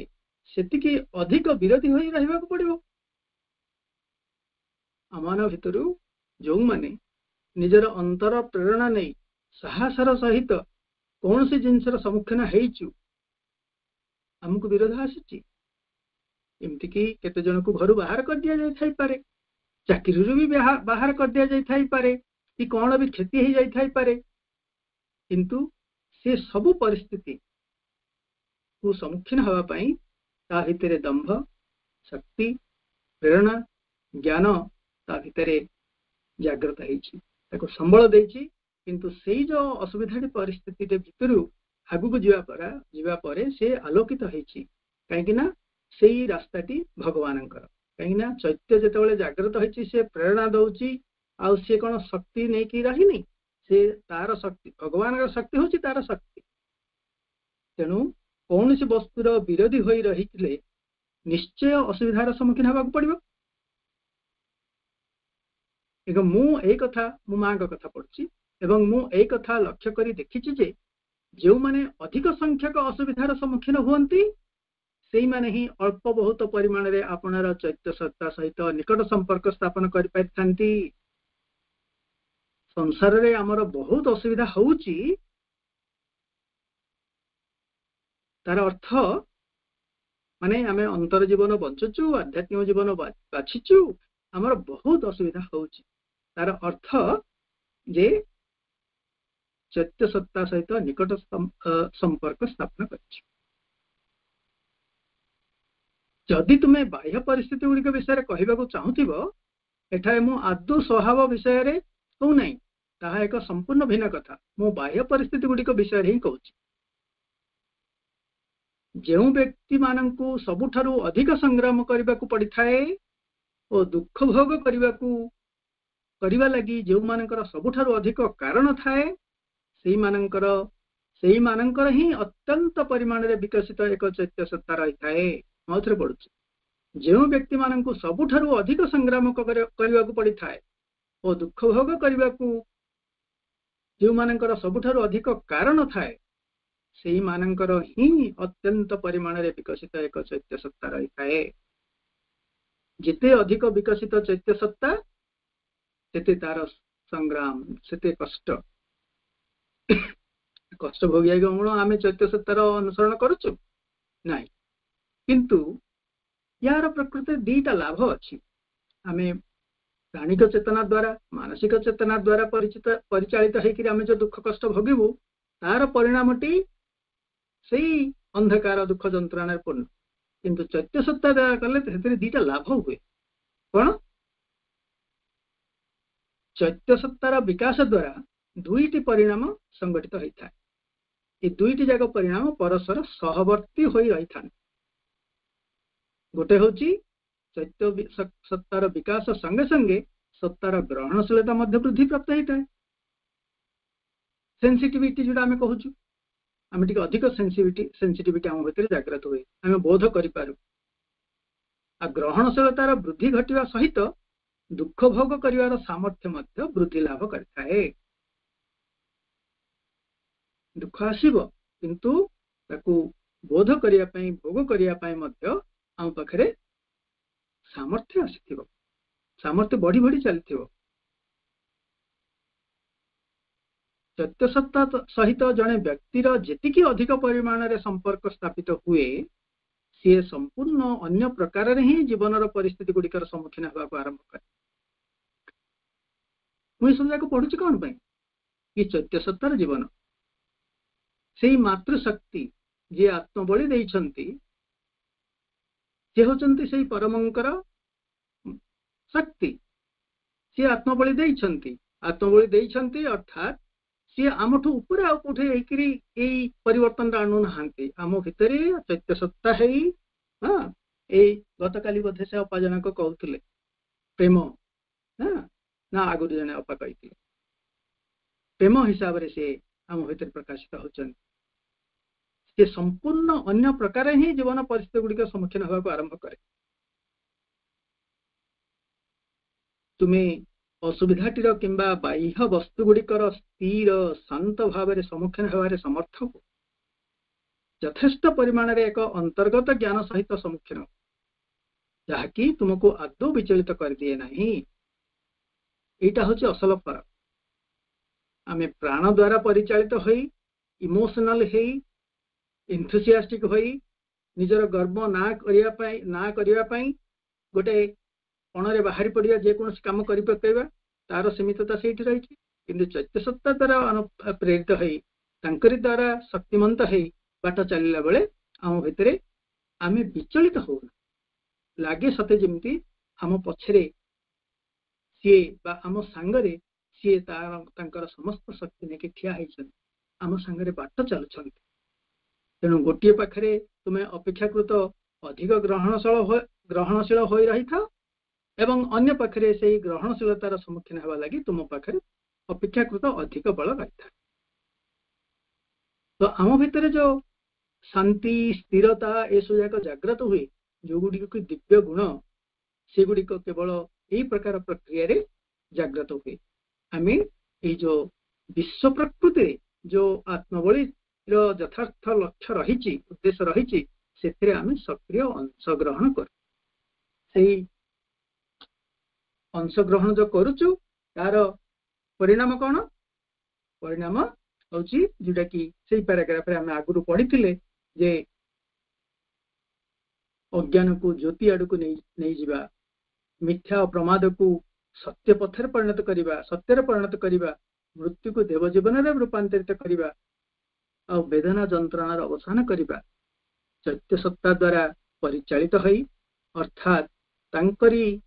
ସେତିକି ଅଧିକ ବିରୋଧୀ ହୋଇ ରହିବାକୁ ପଡିବ। ଆମମାନଙ୍କ ଭିତରୁ ଯେଉଁମାନେ ନିଜର ଅନ୍ତର ପ୍ରେରଣା ନେଇ ସାହସର ସହିତ କୌଣସି ଜିନିଷର ସମ୍ମୁଖୀନ ହେଇଛୁ, ଆମକୁ ବିରୋଧ ଆସିଛି। ଏମିତିକି କେତେ ଜଣକୁ ଘରୁ ବାହାର କରିଦିଆଯାଇଥାଇପାରେ, ଚାକିରିରୁ ବି ବାହାର କରିଦିଆଯାଇଥାଇପାରେ, କି କଣ ବି କ୍ଷତି ହେଇଯାଇଥାଇପାରେ, କିନ୍ତୁ ସେ ସବୁ ପରିସ୍ଥିତିକୁ ସମ୍ମୁଖୀନ ହେବା ପାଇଁ ତା ଭିତରେ ଦମ୍ଭ, ଶକ୍ତି, ପ୍ରେରଣା, ଜ୍ଞାନ ତା ଭିତରେ ଜାଗ୍ରତ ହେଇଛି, ତାକୁ ସମ୍ବଳ ଦେଇଛି। କିନ୍ତୁ ସେଇ ଯୋଉ ଅସୁବିଧାଟି ପରିସ୍ଥିତିରେ ଭିତରୁ आगु जीवा परे से आलोकित होइछि काहेकि ना सेई रास्ताटी भगवानंकर काहेकि ना चैत्य जेतेबेले जागृत होइछि से प्रेरणा दउछि आ से कोन शक्ति नै कि रहिनी से तार शक्ति भगवान शक्ति होछि तार शक्ति तेणु कौन सी वस्तुर विरोधी होई रहिथिले निश्चय असुविधार सम्मुखीन होबाक पड़िबो एक मु ए कथा मु मां कथा पढ़छि एवं मु ए कथा लक्ष्य करी देखिछि जे जो माने अधिक संख्यक असुविधार सम्मुखीन हुअन्ति सेई माने ही अल्प बहुत परिमाण रे आपनर चैत्य सत्ता सहित निकट संपर्क स्थापन करि पाइथांती संसार रे हमर बहुत असुविधा होउची तार अर्थ माने आमे अंतर जीवन बंचुचु आध्यात्मिक जीवन बाछिचु हमर बहुत असुविधा होउची तार अर्थ जे चैत्य सत्ता सहित निकट संपर्क स्थापन करछि जदि तुमे बाह्य परिस्थिति गुड़िक विषय कहवाक चाहूथिबो एठारे मु आदौ स्वभाव विषय रे कहू नहीं ताहा एक संपूर्ण भिन्न कथा मु बाह्य परिस्थिति गुड़िक विषय ही कहूछि जो व्यक्ति माननकु सबुठारु अधिक संग्राम करबाकू पड़िथाए और दुख भोग करबा लगी जो मानकर सबुठारु अधिक कारण थाए सेई मानकर ही अत्यंत परिमाण रे विकसित एक चैत्य सत्ता रही थाए मौथरे पड़ुछि जो व्यक्ति माननकु सबुठारु अधिक संग्राम करबाकू पड़िथाए और दुख भोग करबाकू जो मानकर सबुठारु अधिक कारण थाए सेई मानकर ही अत्यंत परिमाण रे विकसित एक चैत्य सत्ता रही थाए जिते अधिक विकसित चैत्य सत्ता सेते तार संग्राम सेते कष्ट कष्ट भोगिया गण आम चैत्य सत्तार अनुसरण करुचु नाई किंतु यार प्रकृति दीटा लाभ अच्छी आम प्राणिक चेतना द्वारा मानसिक चेतना द्वारा परिचालित होकर आम जो दुख कष्ट भोगबू तार परिणामटी से अंधकार दुख जंत्रणा पूर्ण किंतु चैत्य सत्ता द्वारा कले दीटा लाभ हुए कौन चैत्य सत्तार विकास द्वारा दुईटी परिणाम संगठित होता है ये दुईटी जाक परिणाम परस्पर सहवर्ती हो रही था गोटे हूँ चैत्य सत्तार विकास संगे संगे सत्तार ग्रहणशीलता वृद्धि प्राप्त होता है सेंसिटिविटी जोटा आम कहूँ आम टे अधिक सेंसिटिविटी आम भीतर जागृत हुए आम बोध करूँ आ ग्रहणशीलतार वृद्धि घटवा सहित दुख भोग कर सामर्थ्य वृद्धि लाभ करए दुख आसब किंतु ताकू बोध करने भोग करने आम पाखे सामर्थ्य आसी सामर्थ्य बढ़ी बढ़ी चली चैत्य सत्ता सहित जड़े व्यक्तिर जेतिकी अधिक परिमाण रे संपर्क स्थापित हुए सी संपूर्ण अन्य प्रकार ही जीवन परिस्थिति गुड़िकर सम्मुखीन होगा आरंभ करे मुझे सब जाक पढ़ुची कौन पाई कि चैत्य सत्तार जीवन से मातृशक्ति जी आत्मबली देइछंती जे होचंती से परमंकर शक्ति सी आत्मबली देइछंती अर्थात सी आमठू ऊपर आ कोठे एकिरी एई परिवर्तन आणु नहांती आम भितरे चैत्य सत्ता है हां ए गतकाली बोधे से अपा जनक कहउथिले प्रेम हां ना आगुरी जने अपा कहिथिले प्रेम हिसाब रे से आम भितर प्रकाशित होचन से संपूर्ण अन्य प्रकार ही जीवन परिस्थिति गुड़िक सम्मुखीन होगा आरंभ करे तुम्हें असुविधाटीर किंबा बाह्य वस्तु गुड़िकर स्थिर शांत भाव में सम्मुखीन होबारे समर्थ हो यथेष्ट परिमाण रे एक अंतर्गत ज्ञान सहित सम्मुखीन जहाँकि तुमको आदौ विचलित कर दिए नहीं एटा हूँ असल फरक आम प्राण द्वारा परिचालित हो इमोशनल हो एंथुसियास्टिक हो निजर गर्व ना करने गोटे कोणे बाहरी पड़ा जेको कम कर पकेबा तार सीमितता से रही किंतु चैत्य सत्ता द्वारा प्रेरित हो द्वारा शक्तिमंत हो बाट चलला बेले आम भितर आम विचलित हो लगे सते जमी आम पछरे सी आम सांगरे सी तार समस्त शक्ति लेके ठिया आम सांगरे बाट चलुंट तेणु गोटे पाखे तुम्हें अपेक्षाकृत अधिक ग्रहणशील हो रही था एवं अन्य पाखे से ग्रहणशीलतार सम्मुखीन होगा लगी तुम पाखे अपेक्षाकृत अधिक बल रही था। तो आम भितर जो शांति स्थिरता ये सब जाक जागृत हुए जो गुड़िक दिव्य गुण से गुड़िक केवल यही प्रकार प्रक्रिया रे जागृत हुए। आम ये जो विश्व प्रकृति जो आत्मबली यथार्थ लक्ष्य रही उद्देश्य रही से आम सक्रिय अंशग्रहण कर अंशग्रहण जो करुचु तार परिणाम कौन परिणाम हूँ जोटा कि से पैराग्राफ आम आगु पढ़ी जे अज्ञान को ज्योति आड़ को नहीं जावा मिथ्या और प्रमाद को सत्य पथर परिणत करवा सत्यर परिणत करवा मृत्यु को देवजीवन रूपांतरित करवा और वेदना जंत्रणार अवसान करवा चैत्य सत्ता द्वारा परिचालित हई अर्थात तांकरी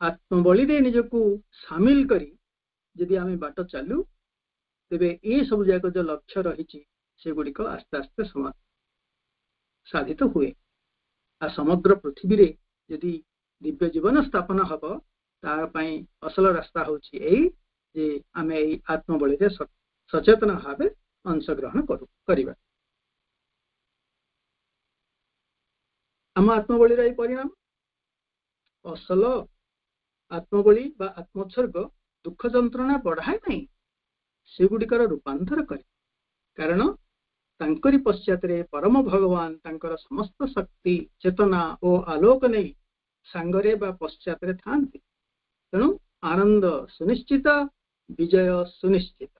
आत्मबली रे निजको सामिल करी यदि आम बाट चालू तेबे ये सब जाक जो लक्ष्य रही से गुड़िक आस्ते आस्ते साधित हुए आ समग्र पृथ्वी रे यदि दिव्य जीवन स्थापन हम तापाई असल रास्ता हूँ जे आम यही आत्मबली रे सचेतन भाव अंशग्रहण करिबा। आम आत्मबली रे परिणाम असल आत्मबली बा आत्मोत्सर्ग दुख जंत्रणा बढ़ाए नहीं से गुड़िकर रूपांतर करे कारण तांकरी पश्चात परम भगवान तांकर समस्त शक्ति चेतना और आलोक नहीं सांगरे बा पश्चात था तेणु आनंद सुनिश्चित विजय सुनिश्चित।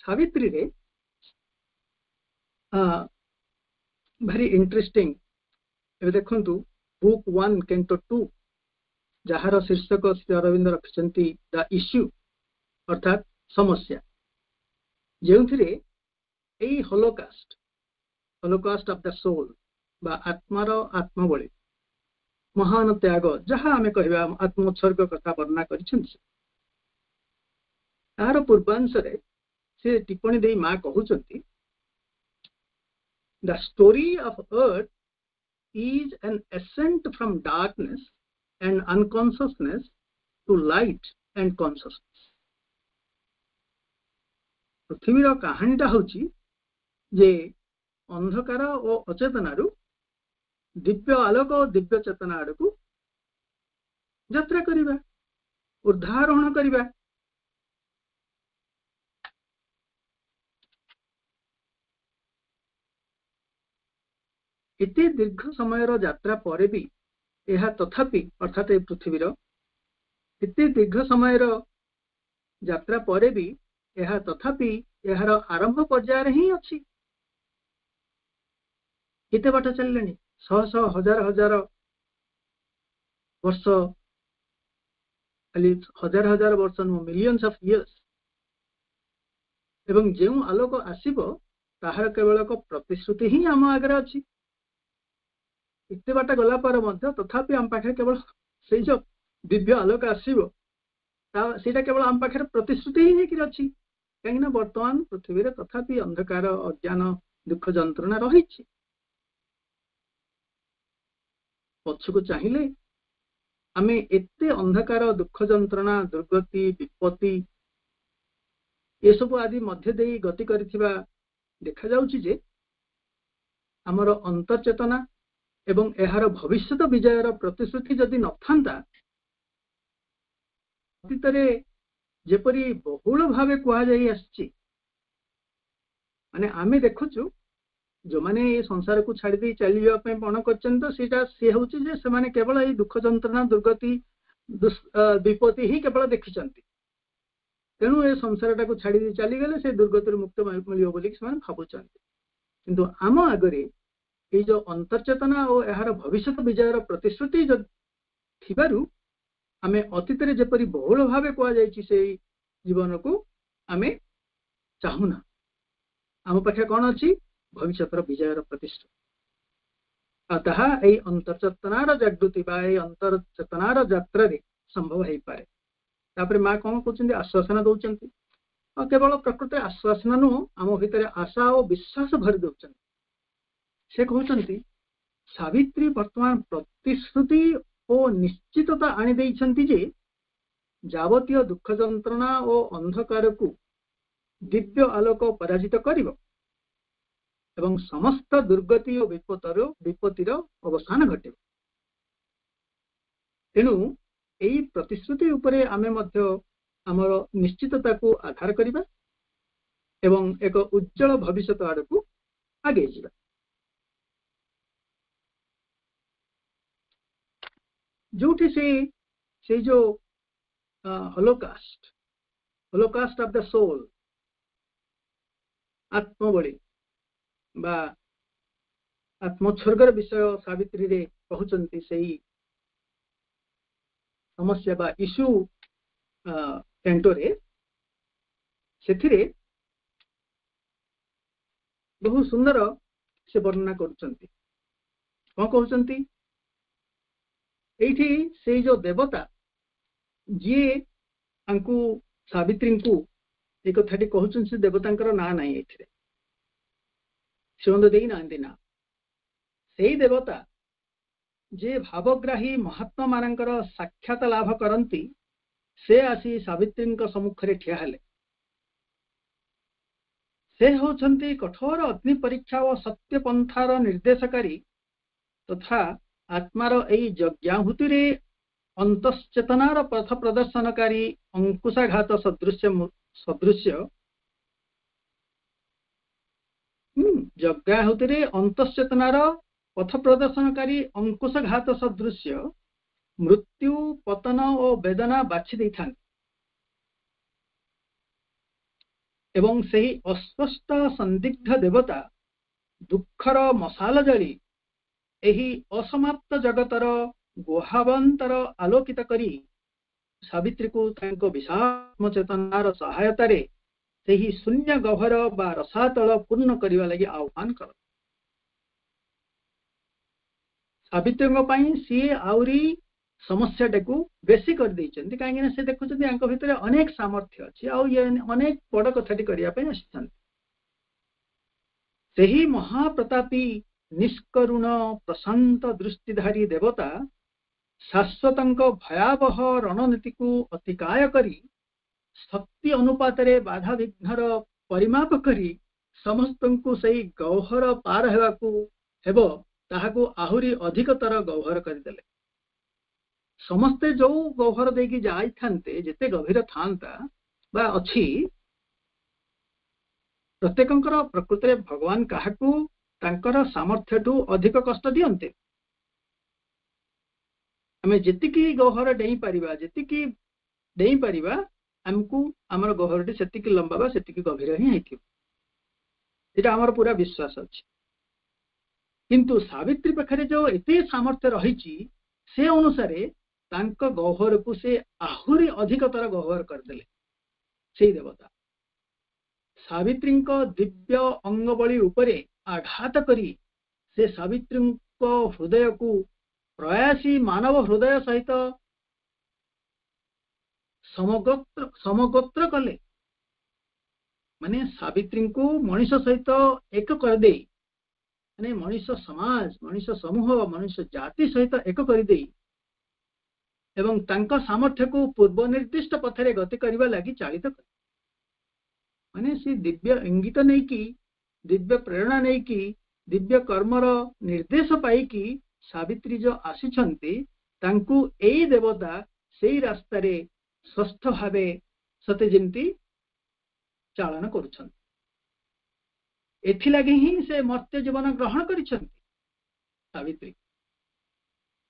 सावित्री रे भारी इंटरेस्टिंग देखु बुक 1 कैंटो 2 जार शीर्षक श्री अरविंद रखिंट द इश्यू अर्थात समस्या जो हॉलोकास्ट ऑफ द सोल बा आत्मार आत्मबली महान त्याग जहाँ आम कह आत्मोत्सर्ग कथा वर्णना कर पूर्वांश से टिप्पणी दे माँ कहते the story of earth is an ascent from darkness and unconsciousness to light and consciousness। पृथ्वीर कहानीटा हूँ जे अंधकार और अचेतनारू दिव्य आलोक और दिव्य चेतना आड़ को यात्रा करिबा ऊर्धारोहण करिबा। इतने दीर्घ समय यात्रा पर भी यह तथापि अर्थात पृथ्वीर इतने दीर्घ समय यात्रा पर भी यह तथापि यार आरंभ पर्यायर ही अच्छी केते बाट चलले शह शह हजार हजार वर्ष खाली हजार हजार वर्ष नु मिलियंस ऑफ इयर्स एवं जो आलोक आसीबो ताहार केवल एक प्रतिश्रुति ही आम आगे अच्छी इतने बाट गला पर तथापि आम पाखे केवल से जो दिव्य आलोक आसो से केवल आम पाखे प्रतिश्रुति ही होकर अच्छी कहीं बर्तमान पृथ्वी रे तथापि अंधकार अज्ञान दुख जंत्रणा रही पछकु चाहिए आम एते अंधकार दुख जंत्रणा दुर्गति विपत्ति ये सब आदि मध्य दे गति करिथिबा देखा जाउची जे हमर अंतर्चेतना एवं एहार भविष्यत विजयर प्रतिश्रुति जदि न था अतीतरे जेपरी बहुल भाव कहुई माने आमे देखुचु जो माने ये संसार को छाड़ी दे चलिया पण करछन सीटा से होची जे से माने केवल ये दुख जंत्रणा दुर्गति विपत्ति ही केवल देखिचंती तेणु ये संसारटा को छाड़ी दे चली गले से दुर्गति मुक्त मिलियो बोली से माने भाबुचंती किंतु आम आगरे ये जो अंतर्चेतना और यार भविष्यत विजयर प्रतिश्रुति जो थिबारु आमे अतीत रे जेपरी बहुल भाव कहुई से जीवन को आमे चाहूना आम पाखे कौन अच्छी भविष्यतर विजयर प्रतिष्ठा अतः यही अंतर्चेतनार जागृति अंतर्चेतनार यात्रा संभव हो पाए। तापर माँ कौन कहते आश्वासन दौरान केवल प्रकृति आश्वासन नुह आम भितर आशा और विश्वास भरी दौरान से कहते सावित्री वर्तमान प्रतिश्रुति और निश्चितता आनी जे जावतीय दुख जंत्रणा और अंधकार को दिव्य आलोक पराजित करिवो एवं समस्त दुर्गति और विपत्तिर अवसान घटे। तेणु यही प्रतिश्रुति उपरे आमे मध्य आमर निश्चितता को आधार करिबा एवं एक उज्जवल भविष्य आड़ को आगे जावा। जोठी से जो होलोकास्ट ऑफ द सोल आत्मबली बा आत्मोत्सर्गर विषय सावित्री रे कहउचंती सेही समस्या बा इश्यू कैंटोरे सेथिरे बहु सुंदर से वर्णना करुचंती। कौन कहउचंती एठी से जो देवता जी आंकु सावित्री को एक कथाटी कहउचन से देवतांकर ना नहीं एथिरे देई ना से देवता जे भावग्राही महात्मा मानकर साक्षात लाभ करती से आसी सावित्री सम्मुखें ठिया हेले। से होचंती कठोर अग्नि परीक्षा और सत्य पंथार निर्देशकारी तथा आत्मार यही यज्ञाहुति रे अंतश्चेतनार पथ प्रदर्शनकारी अंकुशाघात सदृश्य यज्ञाहुति रे अंतश्चेतनार पथ प्रदर्शनकारी अंकुशघात सदृश्य मृत्यु पतन और वेदना बाछि देई थान एवं सही अस्पष्ट संदिग्ध देवता दुखर मशाल जली एही असमाप्त जगतर गुहावंतर आलोकित करी सावित्री को तांको विशाल चेतनार सहायता रे सही शून्य गहर बा रसातल पूर्ण करने लगी आह्वान कर। सावित्री सी आउरी समस्या टाकू बेसी कर देइचंती कहीं से देखुचंती आंको भितर अनेक सामर्थ्य अच्छी आ अनेक बड़ कथाटी करने सही महाप्रतापी निष्करुण प्रशांत दृष्टिधारी देवता शाश्वत भयावह रणनीति को अतिकाय करी शक्ति अनुपात रे बाधा विघ्नर परिमाप करी समस्त को सही गौहर पार हेबो ताहाकू आहुरी अधिकतर गौहर करदेले। समस्ते जो गौहर देकी जाई थांते जेते गभीर थांता बा अछि प्रत्येकंकर प्रकृति रे भगवान काहाकू तांकर सामर्थ्य टू अधिक कष्ट दियंते। आमे जेतिकी गौहर डेई परिबा हमको आमर गहरटी सेतिकी लंबा बा सेतिकी गभीर ही हेतिबो एटा आमर पूरा विश्वास अछि। किंतु सावित्री पाखरे जो एते सामर्थ्य रहिछि से अनुसारे तांक गहर को से आहुरी अधिकतर गहर करदेले। से देवता सावित्री दिव्य अंगबली उपरे आघात करी से सावित्री हृदय को प्रयासी मानव हृदय सहित समगोत्र कले माने सावित्री को मनीष सहित एक कर दे माने मनीष समाज मनीष समूह मनीष जाति सहित एक कर दे एवं तांका सामर्थ्य को पूर्व निर्दिष्ट पथरे गति करने लगी चालित कर माने सी दिव्य इंगित नहीं की दिव्य प्रेरणा नहीं की दिव्य कर्मर निर्देश पाई की सावित्री जो आसीछंती तांकू एई देवता सेई रास्ता रे स्वस्थ भावे सते जेंती चालन करुछन। एथिलागि ही से मर्त्य जीवन ग्रहण करिछंती। सावित्री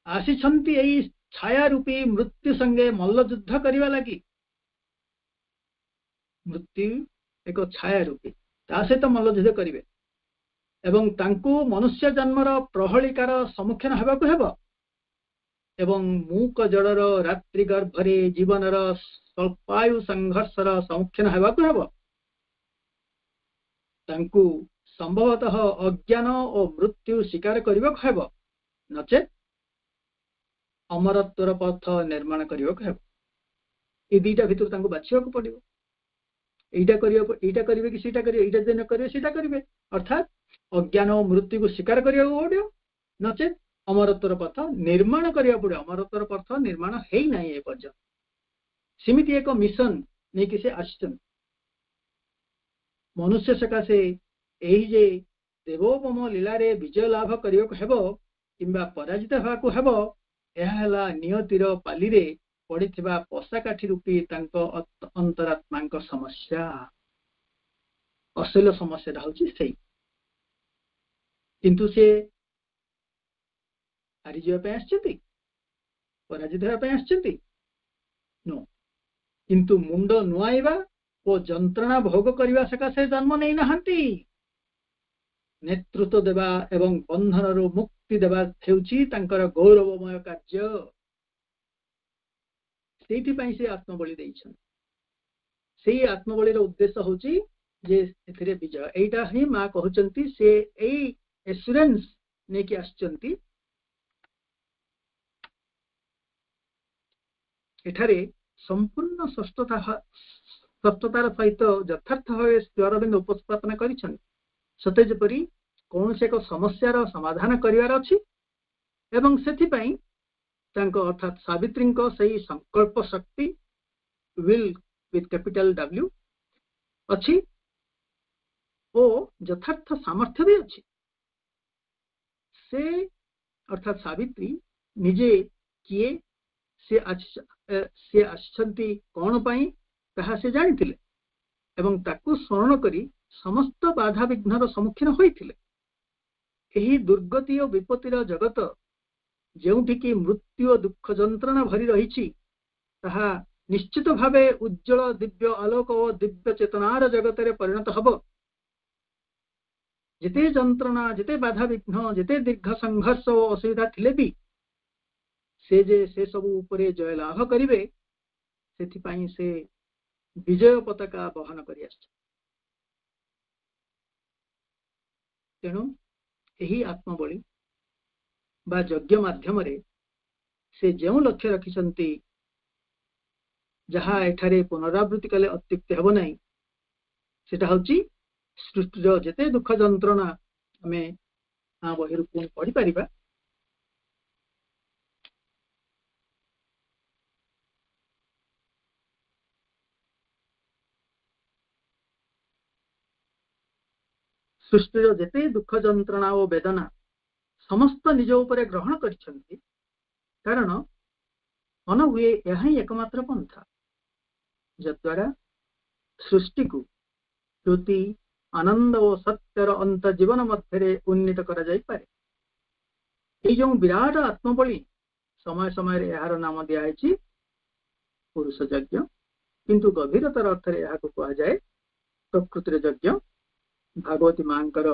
आसीछंती एई छाया रूपी मृत्यु संगे मल्ल युद्ध करने लगी। मृत्यु एक छाया रूपी ता सहित मल्ल युद्ध करिवे एवं तांकू मनुष्य जन्मर प्रहलिकार सम्मुखीन हेबाकू हेबो एवं मूक जड़र रात्रि गर्भरे जीवनर स्वल्पायु संघर्षर सम्मुखीन हेबाकू हेबो तांकू संभवतः अज्ञान और मृत्यु स्वीकार करबाकू हेबो नचेत अमरत्वर पथ निर्माण करबाकू हेबो। ए दुईटा भितर तांकू बाछिबाकू पड़िबो। এইটা କରିବେ କି ସେଇଟା କରିବେ, ଏଇଟା ଯଦି ନ କରିବେ ସେଇଟା କରିବେ। ଅର୍ଥାତ୍ ଅଜ୍ଞାନ ଓ ମୃତ୍ୟୁକୁ ସ୍ୱୀକାର କରିବାକୁ ପଡ଼ିବ, ନଚେତ୍ ଅମରତ୍ୱର ପଥ ନିର୍ମାଣ କରିବାକୁ ପଡ଼ିବ। ଅମରତ୍ୱର ପଥ ନିର୍ମାଣ ହେଇନାହିଁ ଏ ପର୍ଯ୍ୟନ୍ତ। ସେମିତି ଏକ ମିଶନ ନେଇକି ସେ ଆସିଛନ୍ତି ମନୁଷ୍ୟ ସକାଶେ। ଏହି ଯେ ଦେବୋପମ ଲୀଳାରେ ବିଜୟ ଲାଭ କରିବାକୁ ହେବ କିମ୍ବା ପରାଜିତ ହେବାକୁ ହେବ, ଏହା ହେଲା ନିୟତିର ପାଲିରେ ପଡ଼ିଥିବା ପଶାକାଠି ରୂପୀ ତାଙ୍କ ଅନ୍ତରାତ୍ମାଙ୍କ ସମସ୍ୟା। ଅସଲ ସମସ୍ୟାଟା ହଉଛି ସେଇ। କିନ୍ତୁ ସେ ହାରିଯିବା ପାଇଁ ଆସିଛନ୍ତି, ପରାଜିତ ହେବା ପାଇଁ ଆସିଛନ୍ତି ନୋ। କିନ୍ତୁ ମୁଣ୍ଡ ନୁଆଇବା ଓ ଯନ୍ତ୍ରଣା ଭୋଗ କରିବା ସକାଶେ ଜନ୍ମ ନେଇନାହାନ୍ତି। ନେତୃତ୍ୱ ଦେବା ଏବଂ ବନ୍ଧନରୁ ମୁକ୍ତି ଦେବା ହେଉଛି ତାଙ୍କର ଗୌରବମୟ କାର୍ଯ୍ୟ। ସେଇଥିପାଇଁ ସେ ଆତ୍ମବଳି ଦେଇଛନ୍ତି। ସେଇ ଆତ୍ମବଳିର ଉଦ୍ଦେଶ୍ୟ ହଉଛି ଯେ ଏଥିରେ ବିଜୟ। ଏଇଟା ହିଁ ମା କହୁଛନ୍ତି, ସେ ଏଇ ଏସୁରାନ୍ସ ନେଇକି ଆସିଛନ୍ତି। ଏଠାରେ ସମ୍ପୂର୍ଣ୍ଣ ସ୍ପଷ୍ଟତାର ସହିତ ଯଥାର୍ଥ ଭାବେ ଶ୍ରୀ ଅରବିନ୍ଦ ଉପସ୍ଥାପନ କରିଛନ୍ତି, ସତେ ଯେପରି କୌଣସି ଏକ ସମସ୍ୟାର ସମାଧାନ କରିବାର ଅଛି ଏବଂ ସେଥିପାଇଁ ତାଙ୍କ ଅର୍ଥାତ୍ ସାବିତ୍ରୀଙ୍କ ସେହି ସଂକଳ୍ପ ଶକ୍ତି ୱିଲ୍ with capital W ଅଛି ଓ ଯଥାର୍ଥ ସାମର୍ଥ୍ୟ ବି ଅଛି। ସେ ଅର୍ଥାତ୍ ସାବିତ୍ରୀ ନିଜେ କିଏ, ସେ ଆସିଛନ୍ତି କଣ ପାଇଁ ତାହା ସେ ଜାଣିଥିଲେ ଏବଂ ତାକୁ ସ୍ମରଣ କରି ସମସ୍ତ ବାଧାବିଘ୍ନର ସମ୍ମୁଖୀନ ହୋଇଥିଲେ। ଏହି ଦୁର୍ଗତି ଓ ବିପତ୍ତିର ଜଗତ ଯେଉଁଠିକି ମୃତ୍ୟୁ ଓ ଦୁଃଖ ଯନ୍ତ୍ରଣା ଭରି ରହିଛି, ତାହା ନିଶ୍ଚିତ ଭାବେ ଉଜ୍ଜଳ ଦିବ୍ୟ ଆଲୋକ ଓ ଦିବ୍ୟ ଚେତନାର ଜଗତରେ ପରିଣତ ହେବ। ଯେତେ ଯନ୍ତ୍ରଣା, ଯେତେ ବାଧାବିଘ୍ନ, ଯେତେ ଦୀର୍ଘ ସଂଘର୍ଷ ଓ ଅସୁବିଧା ଥିଲେ ବି ସେ ଯେ ସେ ସବୁ ଉପରେ ଜୟ ଲାଭ କରିବେ, ସେଥିପାଇଁ ସେ ବିଜୟ ପତାକା ବହନ କରି ଆସିଛନ୍ତି। ତେଣୁ ଏହି ଆତ୍ମବଳି ବା ଯଜ୍ଞ ମାଧ୍ୟମରେ ସେ ଯେଉଁ ଲକ୍ଷ୍ୟ ରଖିଛନ୍ତି, ଯାହା ଏଠାରେ ପୁନରାବୃତ୍ତି କଲେ ଅତ୍ୟୁକ୍ତି ହେବ ନାହିଁ, ସେଟା ହଉଛି ସୃଷ୍ଟିର ଯେତେ ଦୁଃଖ ଯନ୍ତ୍ରଣା ଆମେ ବହିରୁ ପୁଣି ପଢିପାରିବା, ସୃଷ୍ଟିର ଯେତେ ଦୁଃଖ ଯନ୍ତ୍ରଣା ଓ ବେଦନା ସମସ୍ତ ନିଜ ଉପରେ ଗ୍ରହଣ କରିଛନ୍ତି, କାରଣ ମନ ହୁଏ ଏହା ହିଁ ଏକମାତ୍ର ପନ୍ଥା ଯଦ୍ୱାରା ସୃଷ୍ଟିକୁ ଜ୍ୟୋତି, ଆନନ୍ଦ ଓ ସତ୍ୟର ଅନ୍ତ ଜୀବନ ମଧ୍ୟରେ ଉନ୍ନୀତ କରାଯାଇପାରେ। ଏଇ ଯେଉଁ ବିରାଟ ଆତ୍ମବଳି, ସମୟ ସମୟରେ ଏହାର ନାମ ଦିଆଯାଇଛି ପୁରୁଷ ଯଜ୍ଞ, କିନ୍ତୁ ଗଭୀରତର ଅର୍ଥରେ ଏହାକୁ କୁହାଯାଏ ପ୍ରକୃତିର ଯଜ୍ଞ, ଭାଗବତୀ ମାଙ୍କର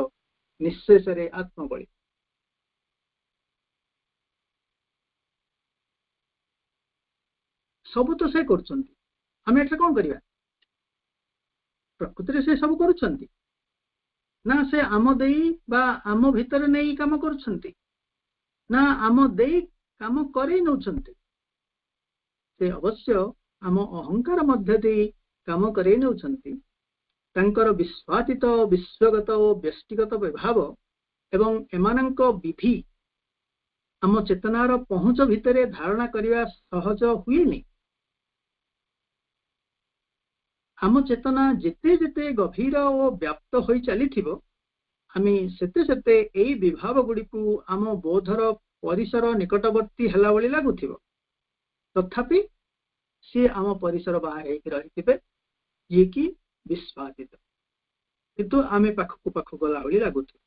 ନିଃଶେଷରେ ଆତ୍ମବଳି। ସବୁ ତ ସେ କରୁଛନ୍ତି, ଆମେ ଏଠାରେ କଣ କରିବା? ପ୍ରକୃତିରେ ସେ ସବୁ କରୁଛନ୍ତି ନା ସେ ଆମ ଦେଇ ବା ଆମ ଭିତରେ ନେଇ କାମ କରୁଛନ୍ତି, ନା ଆମ ଦେଇ କାମ କରେଇ ନେଉଛନ୍ତି? ସେ ଅବଶ୍ୟ ଆମ ଅହଙ୍କାର ମଧ୍ୟ ଦେଇ କାମ କରେଇ ନେଉଛନ୍ତି। ତାଙ୍କର ବିଶ୍ୱାତୀତ, ବିଶ୍ୱଗତ ଓ ବ୍ୟଷ୍ଟିଗତ ବିଭାବ ଏବଂ ଏମାନଙ୍କ ବିଧି ଆମ ଚେତନାର ପହୁଞ୍ଚ ଭିତରେ ଧାରଣା କରିବା ସହଜ ହୁଏନି। ଆମ ଚେତନା ଯେତେ ଯେତେ ଗଭୀର ଓ ବ୍ୟାପ୍ତ ହୋଇ ଚାଲିଥିବ, ଆମେ ସେତେ ସେତେ ଏଇ ବିଭାବ ଗୁଡ଼ିକୁ ଆମ ବୋଧର ପରିସର ନିକଟବର୍ତ୍ତୀ ହେଲା ଭଳି ଲାଗୁଥିବ। ତଥାପି ସିଏ ଆମ ପରିସର ବାହାରେ ହେଇକି ରହିଥିବେ, ଯିଏକି ବିଶ୍ୱାତୀତ, କିନ୍ତୁ ଆମେ ପାଖକୁ ପାଖକୁ ଗଲା ଭଳି ଲାଗୁଥିବ।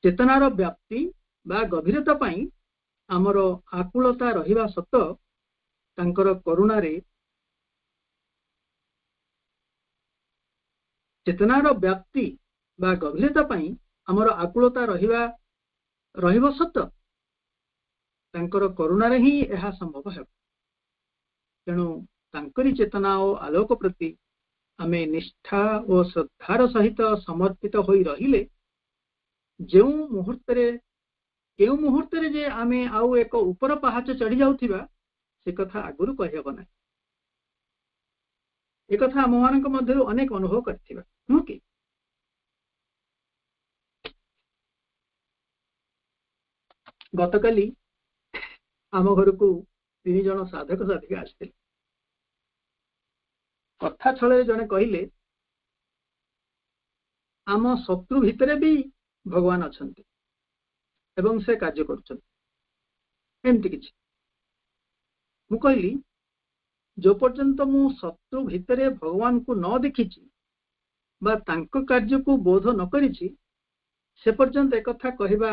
ଚେତନାର ବ୍ୟାପ୍ତି ବା ଗଭୀରତା ପାଇଁ ଆମର ଆକୁଳତା ରହିବା ସତ୍ତ୍ୱ ତାଙ୍କର କରୁଣାରେ ଚେତନାର ବ୍ୟାପ୍ତି ବା ଗଭୀରତା ପାଇଁ ଆମର ଆକୁଳତା ରହିବ ସତ୍ତ୍ୱ ତାଙ୍କର କରୁଣାରେ ହିଁ ଏହା ସମ୍ଭବ ହେବ। ତେଣୁ ତାଙ୍କରି ଚେତନା ଓ ଆଲୋକ ପ୍ରତି ଆମେ ନିଷ୍ଠା ଓ ଶ୍ରଦ୍ଧାର ସହିତ ସମର୍ପିତ ହୋଇ ରହିଲେ କେଉଁ ମୁହୂର୍ତ୍ତରେ ଯେ ଆମେ ଆଉ ଏକ ଉପର ପାହାଚ ଚଢି ଯାଉଥିବା, ସେ କଥା ଆଗରୁ କହିହେବ ନାହିଁ। एक आम मान मध्य अनेक अनुभव कर नुह कि गतकाली आम घर को 3 जन साधक साधिका आसते कथा छल जड़े कहले आम शत्रु भितर भी भगवान अच्छा एवं से कार्य करमती कि मु कहली जो पर्यंत मु शत्रु भितर भगवान को न देखी कार्य को बोध न करी से पर्यंत एक कथा कहवा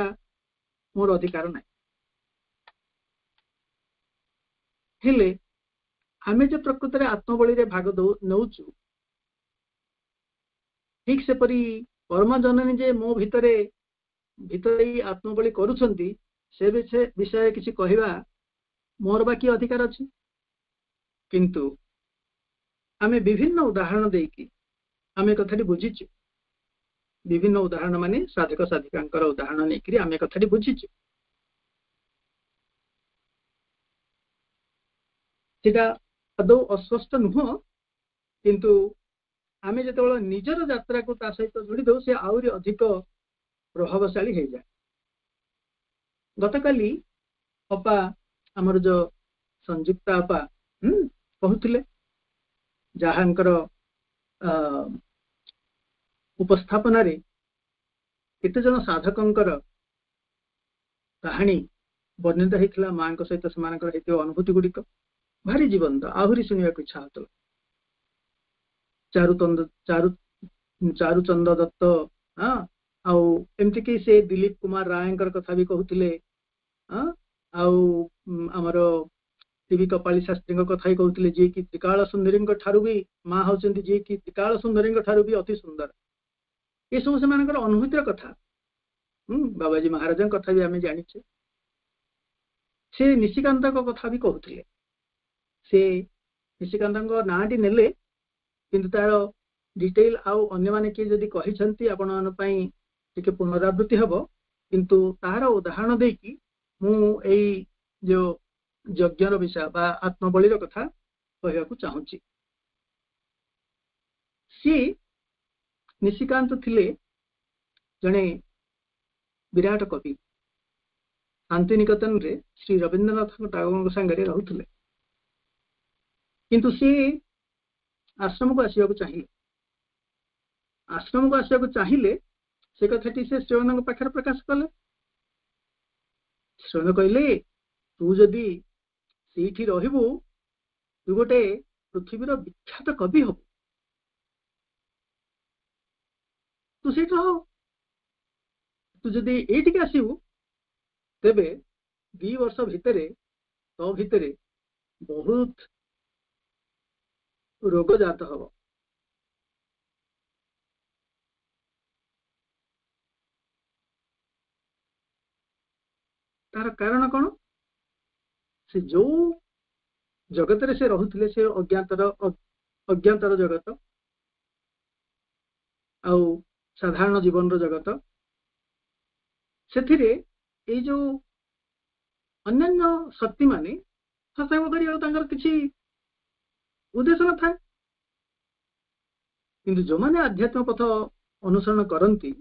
मोर अधिकार ना हेले आमे जो प्रकृत में आत्मबली रे भाग नौचु ठीक से परी परम जननी जे मो भितरे आत्मबली करुछंती से विषय किसी कहवा मोर बाकी अधिकार अछि किंतु आमे विभिन्न उदाहरण देकी आमे कथाटी बुझीचु विभिन्न उदाहरण माने साधक साधिकांकर उदाहरण नेकरी आमे कथाटी बुझीचु सेटा आदौ अस्वस्थ नुह किंतु आमे जेतेबेले निजर यात्रा को ता सहित जोड़ी दो से आउरी अधिक प्रभावशाली हो जाए गतकाली अपा आमर जो संयुक्ता अपा कहूले जहांकर उपस्थापन रे केते जन साधकंकर कहानी वर्णित होता माँ सहित से अनुभूति गुड़िक भारी जीवंत आहरी शुणा इच्छा होता चारुचंद दत्त हाँ आमती कि से दिलीप कुमार राय कथा भी कहते आमर टीवी कपाली शास्त्री कथा ही कहते जी कि त्रिकाल सुंदरी ठारू भी माँ होती जी कि त्रिकाल सुंदरी ठारू भी अति सुंदर ये सब से अनुभूतिर कथा बाबाजी महाराज कथा भी आम जाचे से निशिकांत कथा भी कहते से निशिकांत नाटी नेले किंतु तार डिटेल आउ अन्य माने किए जदि कहिसंती आपण मन पई टिके पुनरावृत्ति हबो किंतु तार उदाहरण देकी मु एई जो यज्ञर विषय बा आत्मबलिर कथा कहया को चाहूची सी निशिकांत थिले जने विराट कवि शांति निकेतन रे श्री रविंद्रनाथ टागोर संगे रहउथिले किंतु सी आश्रम को आसवा चाहिए आश्रम को आसवा चाहिए से कथाटी से श्रीमान पाखे प्रकाश कले श्रीमान कहले तू जदि सीठी रहबू तू गोटे पृथ्वीर विख्यात कवि हबू तू सीठ रह तू जदि एटिके आसबू तेबे 2 वर्ष भितरे तो भितरे बहुत रोग जात हम तार कारण कौन से जो जगत रे से रहुथिले से अज्ञातर जगत आउ साधारण जीवन रो जगत से जो अन्य शक्ति माने हस्तक्षेप करिया किसी उद्देश्य न था किंतु जो माने आध्यात्म पथ अनुसरण करती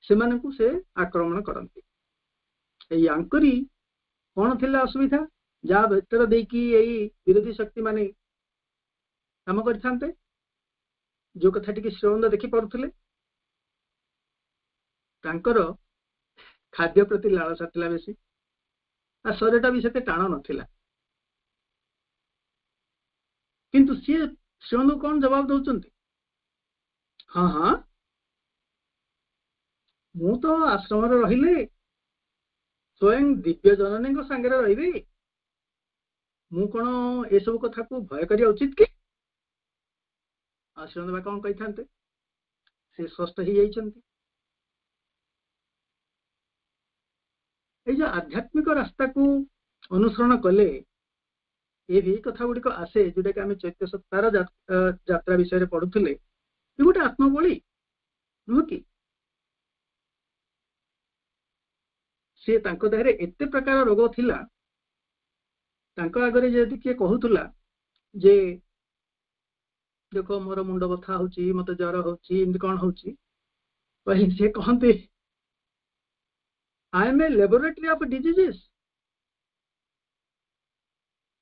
से आक्रमण करती आंकरी कौन थिला असुविधा जहाँ भीतर देकी विरोधी शक्ति माने काम करते जो कथा टी श्रीवंद देखी पारुथिले तांकर खाद्य प्रति लालसा थिला बेसी शरीरटा भी सेते टाण नथिला किंतु सी श्रीवंद कौन जवाब दौरान हाँ हाँ मु तो आश्रम रहिले स्वयं दिव्य जननी सांगे रही मु कौन ए सब कथा को भय करिया उचित कि श्रीवंद कौन कही था से स्वस्थ ही जाइछन्ति जो आध्यात्मिक रास्ता को अनुसरण कले ये भी कथा गुड़िक आसे जोटा कि आम चैत्य सप्ताह यात्रा विषय पढ़ुले ये गोटे आत्मबली नुह कि सी देहरे एते प्रकार रोग थिला आगे जदि किए कहूला जे देख मोर मुंड बथा होची मत ज्वर होची एमती कौन होची कहि से कहते I am a laboratory of diseases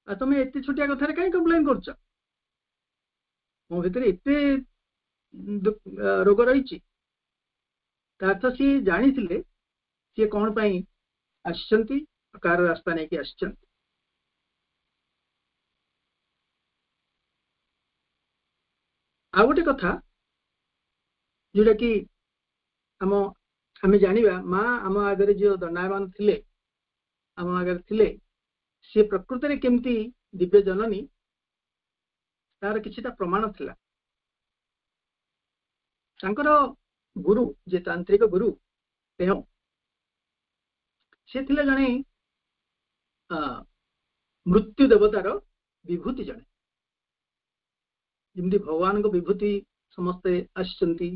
आ तुम एत छोटिया कथार कहीं कंप्लेन कर मो भीतर एते रोग रही अर्थ सी जानी सी कौन पाई आसचंती कार रास्ता नहीं कि आसचंती आ गोटे कथा जोटा कि आम आम जानिबा माँ आम आगे जो दंडायमान थिले आम आगे थिले सी प्रकृति रे केमती दिव्य जननी तार किछिटा प्रमाण थिला तांकर गुरु जे तांत्रिक गुरु तेह से थिले जने मृत्यु देवतार विभूति जने जमती भगवान को विभूति समस्ते आसचंती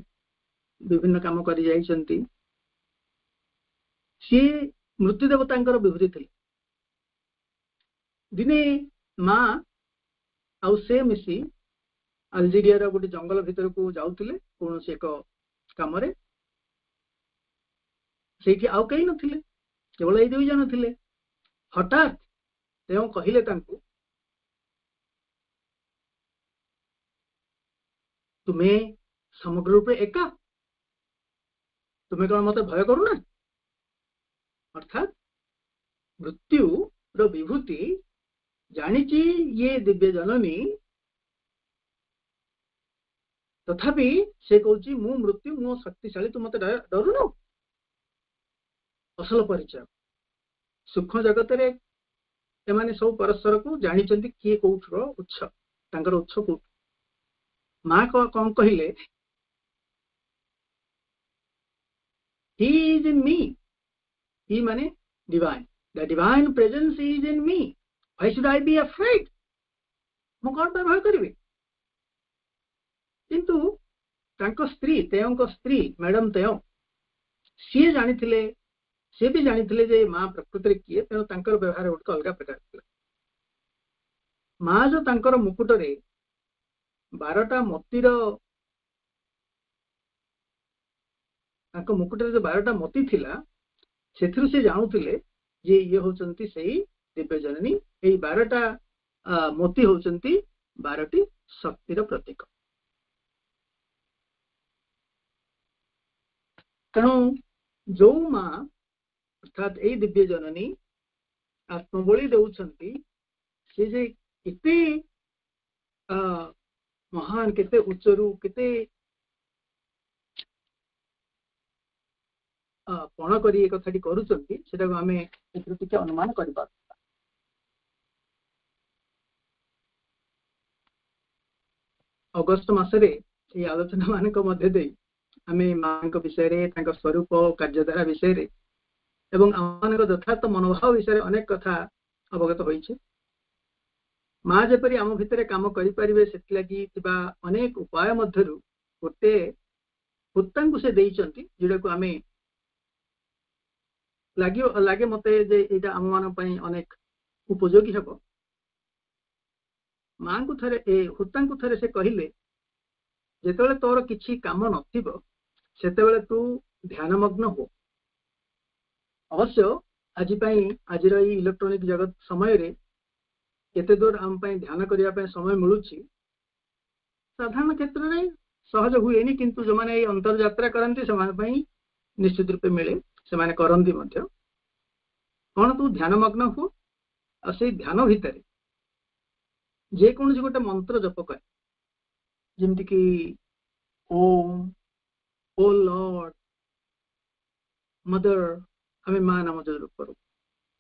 विभिन्न काम करि जाइचंती सी मृत्यु देवतांकर विभूति थिले दिने माँ आउ से मिसी अल्जेरिया रो गोटे जंगल भितर को जाउतिले कौन से एक काम रे सेठी आउ कहीं नथिले केवल ए दुई जन थिले हठात तेओ कहिले तांकू तुम्हें समग्र रूपे एका तुम्हें कौन मत भय करूना अर्थात मृत्यु रो विभूति जानिची ये दिव्य जननी तथापि से कहूँ मु मृत्यु मो शक्तिशाली तू मत डरुनु असल परिचय सूक्ष्म जगत रे एमाने सब परस्पर को जानिचंती किए कोठर उच्च तांकर उच्च कोठ माँ कौन कहले he is in me he माने divine the divine presence is in me why should I be afraid मु कौन पर भय करिवे किंतु तांको स्त्री तेयंको स्त्री मैडम तेय सी जानिथिले से भी जानिथिले जे माँ प्रकृति रे किए तेणु तांकर व्यवहार गोटे अलग प्रकार थिला माँ जो तांकर मुकुट रे 12टा मोतीर तांको मुकुट रे जो 12टा मोती थिला सेथिरु से जानुथिले जे ये होचंती सही दिव्य जननी एई 12टा मोती होचंती 12टी शक्तिर प्रतीक तेणु जो माँ अर्थात यही दिव्य जननी आत्मबली देउछंती से जे केते महान केते उच्चरू केते पण करी एक कथाटी करूछंती सेटा को हमें एथि अनुमान करि पारबा अगस्त मासरे ये आलोचना मानक मध्य दे आमे माँ विषय रे तांका स्वरूप कार्यधारा विषय रे एवं आम यथार्थ मनोभाव विषय अनेक कथा अवगत होइछे माँ जेपरी आम भितर काम करें से अनेक उपाय मध्यरु गोटे भूतांकु से देइचंती जोटा को आमे लागे मते जे एटा आम मान पई अनेक उपयोगी हेबो माँ को थरे ए भूतांकु थरे से कहिले जेतेबेले तोर किछि काम नथिबो सेतेबेले तू ध्यानमग्न हो अवश्य आज आज इलेक्ट्रोनिक जगत समय रे केते दूर आम ध्यान करने समय मिलूँ साधारण क्षेत्र में सहज हुए किंतु जो मैंने अंतर्यात्रा करती से निश्चित रूपे मिले से करती कौन तू ध्यानमग्न हो आ से ध्यान भितर जेकोसी गोटे मंत्र जप कर जमती कि ओम ओ लॉर्ड मदर आम माँ नाम जरूर करूँ